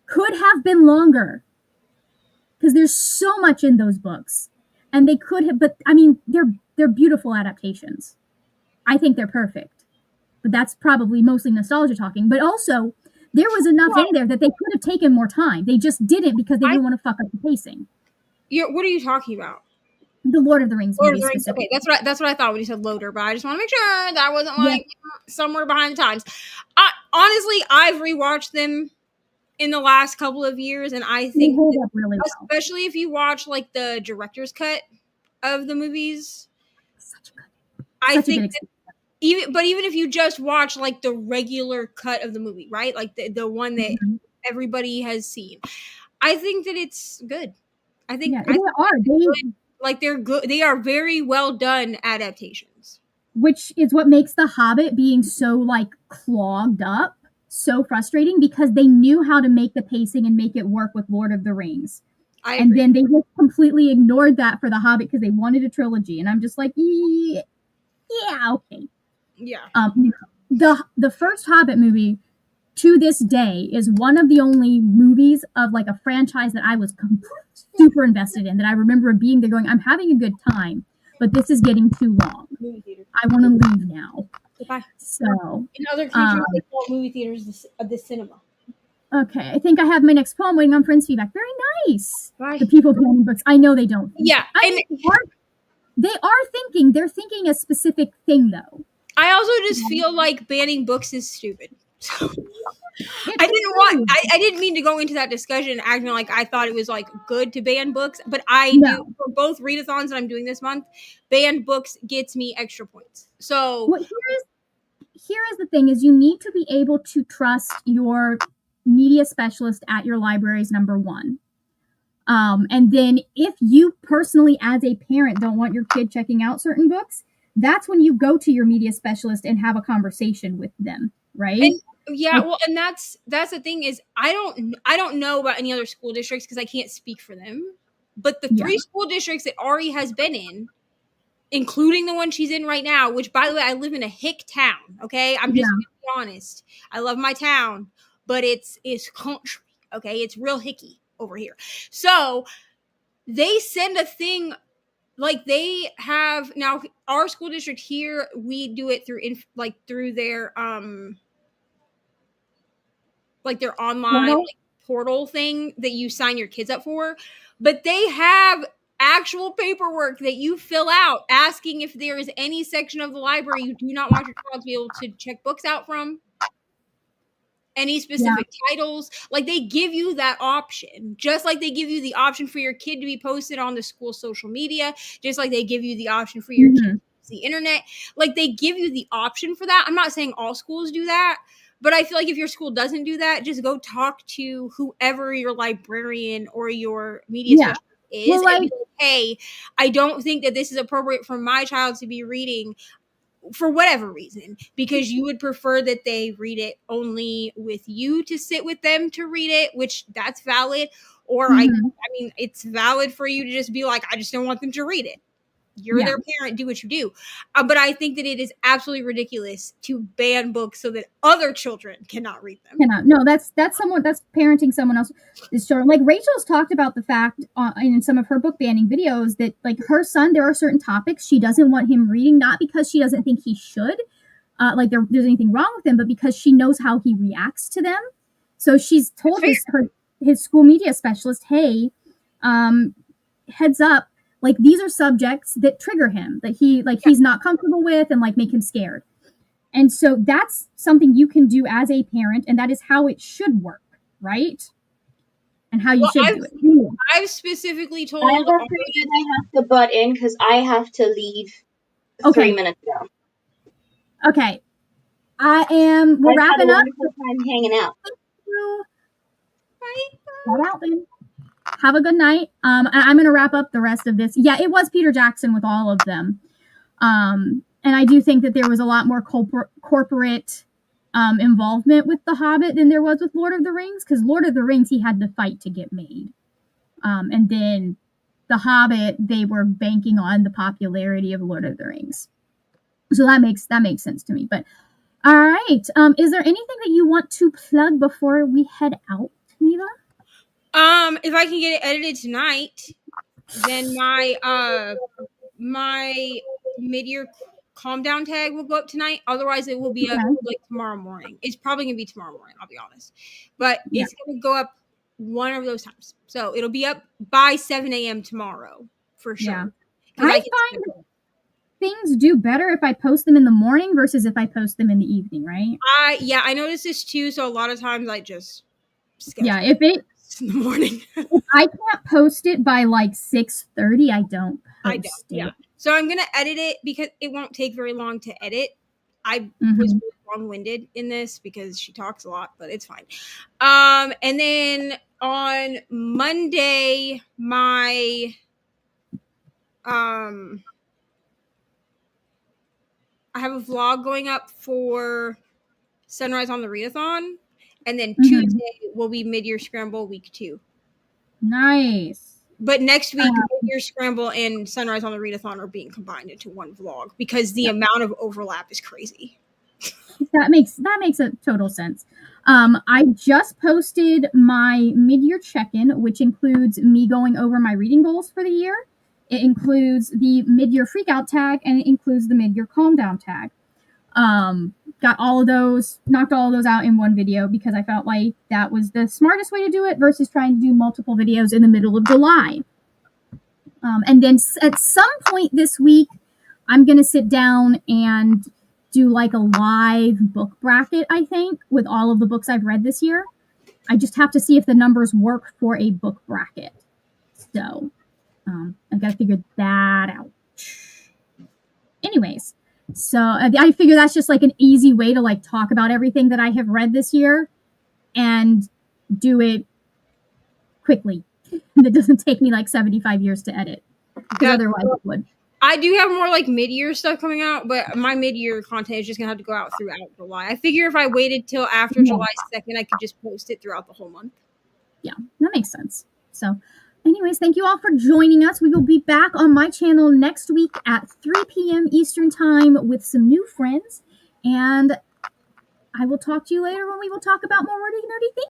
could have been longer, because there's so much in those books, and they could have. But I mean, they're beautiful adaptations. I think they're perfect, but that's probably mostly nostalgia talking. But also, there was enough in there that they could have taken more time. They just didn't, because they didn't want to fuck up the pacing. What are you talking about? The Lord of the Rings movie specifically. Okay, that's what I thought when you said Loader, but I just want to make sure that wasn't like somewhere behind the times. Honestly, I've rewatched them in the last couple of years, and I think, really well. Especially if you watch, like, the director's cut of the movies. I think that even if you just watch, like, the regular cut of the movie, right? Like the one that everybody has seen, I think that it's good. I think they're good. They are very well done adaptations. Which is what makes The Hobbit being so, like, clogged up so frustrating because they knew how to make the pacing and make it work with Lord of the Rings. I And agree. then they just completely ignored that for The Hobbit because they wanted a trilogy. And I'm just like, yeah, okay. Yeah. The first Hobbit movie to this day is one of the only movies of like a franchise that I was super invested in, that I remember being there going, I'm having a good time, but this is getting too long. Movie theater. I want to leave now. Goodbye. So, In other countries, they call movie theaters the cinema. okay, I think I have my next poem waiting on friends' feedback. Very nice. Bye. The people planning books. I know they don't. Yeah, I and mean, they are thinking. They're thinking a specific thing, though. I also just feel like banning books is stupid. So It's I true. didn't mean to go into that discussion acting like I thought it was like good to ban books, but I No. do for both readathons that I'm doing this month. Banned books gets me extra points. So Well, here is the thing: is you need to be able to trust your media specialist at your libraries. Number one. And then if you personally, as a parent, don't want your kid checking out certain books, that's when you go to your media specialist and have a conversation with them, right? And yeah, well, and that's the thing is I don't know about any other school districts because I can't speak for them. But the three school districts that Ari has been in, including the one she's in right now, which by the way, I live in a hick town. Okay, I'm just gonna be honest. I love my town, but it's country. Okay, it's real hicky over here. So they send a thing like they have now. Our school district here, we do it through through their like their online portal thing that you sign your kids up for, but they have actual paperwork that you fill out asking if there is any section of the library you do not want your child to be able to check books out from, any specific titles. Like they give you that option, just like they give you the option for your kid to be posted on the school social media, just like they give you the option for your kid to use the internet. Like they give you the option for that. I'm not saying all schools do that, but I feel like if your school doesn't do that, just go talk to whoever your librarian or your media specialist is, Well, and be like, hey, I don't think that this is appropriate for my child to be reading for whatever reason, because you would prefer that they read it only with you to sit with them to read it, which that's valid. Or I mean, it's valid for you to just be like, I just don't want them to read it. You're their parent, do what you do. But I think that it is absolutely ridiculous to ban books so that other children cannot read them. No, that's parenting someone else's children. Like Rachel's talked about the fact in some of her book banning videos that like her son, there are certain topics she doesn't want him reading, not because she doesn't think he should, like there's anything wrong with him, but because she knows how he reacts to them. So she's told his school media specialist, hey, heads up, like these are subjects that trigger him, that he's not comfortable with and like make him scared. And so that's something you can do as a parent, and that is how it should work, right? And how you should do it. I've specifically told I have to butt in because I have to leave 3 minutes ago. Okay. We're wrapping up. Time hanging out. Get out then. Have a good night. I'm going to wrap up the rest of this. Yeah, it was Peter Jackson with all of them. And I do think that there was a lot more corporate involvement with The Hobbit than there was with Lord of the Rings, because Lord of the Rings he had to fight to get made. And then The Hobbit, they were banking on the popularity of Lord of the Rings. So that makes sense to me. But all right. Is there anything that you want to plug before we head out, Neva? If I can get it edited tonight, then my mid-year calm down tag will go up tonight. Otherwise, it will be up like tomorrow morning. It's probably gonna be tomorrow morning, I'll be honest. But it's gonna go up one of those times. So it'll be up by 7 a.m. tomorrow for sure. Yeah. I find things do better if I post them in the morning versus if I post them in the evening, right? I noticed this too. So a lot of times I just if it's in the morning. If I can't post it by like 6:30, I don't post it. Yeah. So I'm gonna edit it because it won't take very long to edit. I was really long-winded in this because she talks a lot, but it's fine. And then on Monday, my I have a vlog going up for Sunrise on the Readathon. And then Mhm. Tuesday will be mid-year scramble week 2. Nice. But next week, mid-year scramble and Sunrise on the Readathon are being combined into one vlog because the amount of overlap is crazy. That makes a total sense. I just posted my mid-year check-in, which includes me going over my reading goals for the year. It includes the mid-year freakout tag, and it includes the mid-year calm down tag. Got all of those, knocked all of those out in one video because I felt like that was the smartest way to do it versus trying to do multiple videos in the middle of July. And then at some point this week, I'm going to sit down and do like a live book bracket, I think, with all of the books I've read this year. I just have to see if the numbers work for a book bracket. So I got to figure that out. Anyways, so I figure that's just like an easy way to like talk about everything that I have read this year and do it quickly. That doesn't take me like 75 years to edit, because otherwise it would. I do have more like mid-year stuff coming out, but my mid-year content is just gonna have to go out throughout July. I figure if I waited till after July 2nd, I could just post it throughout the whole month. Yeah, that makes sense. So anyways, thank you all for joining us. We will be back on my channel next week at 3 p.m. Eastern Time with some new friends. And I will talk to you later when we will talk about more wordy nerdy things.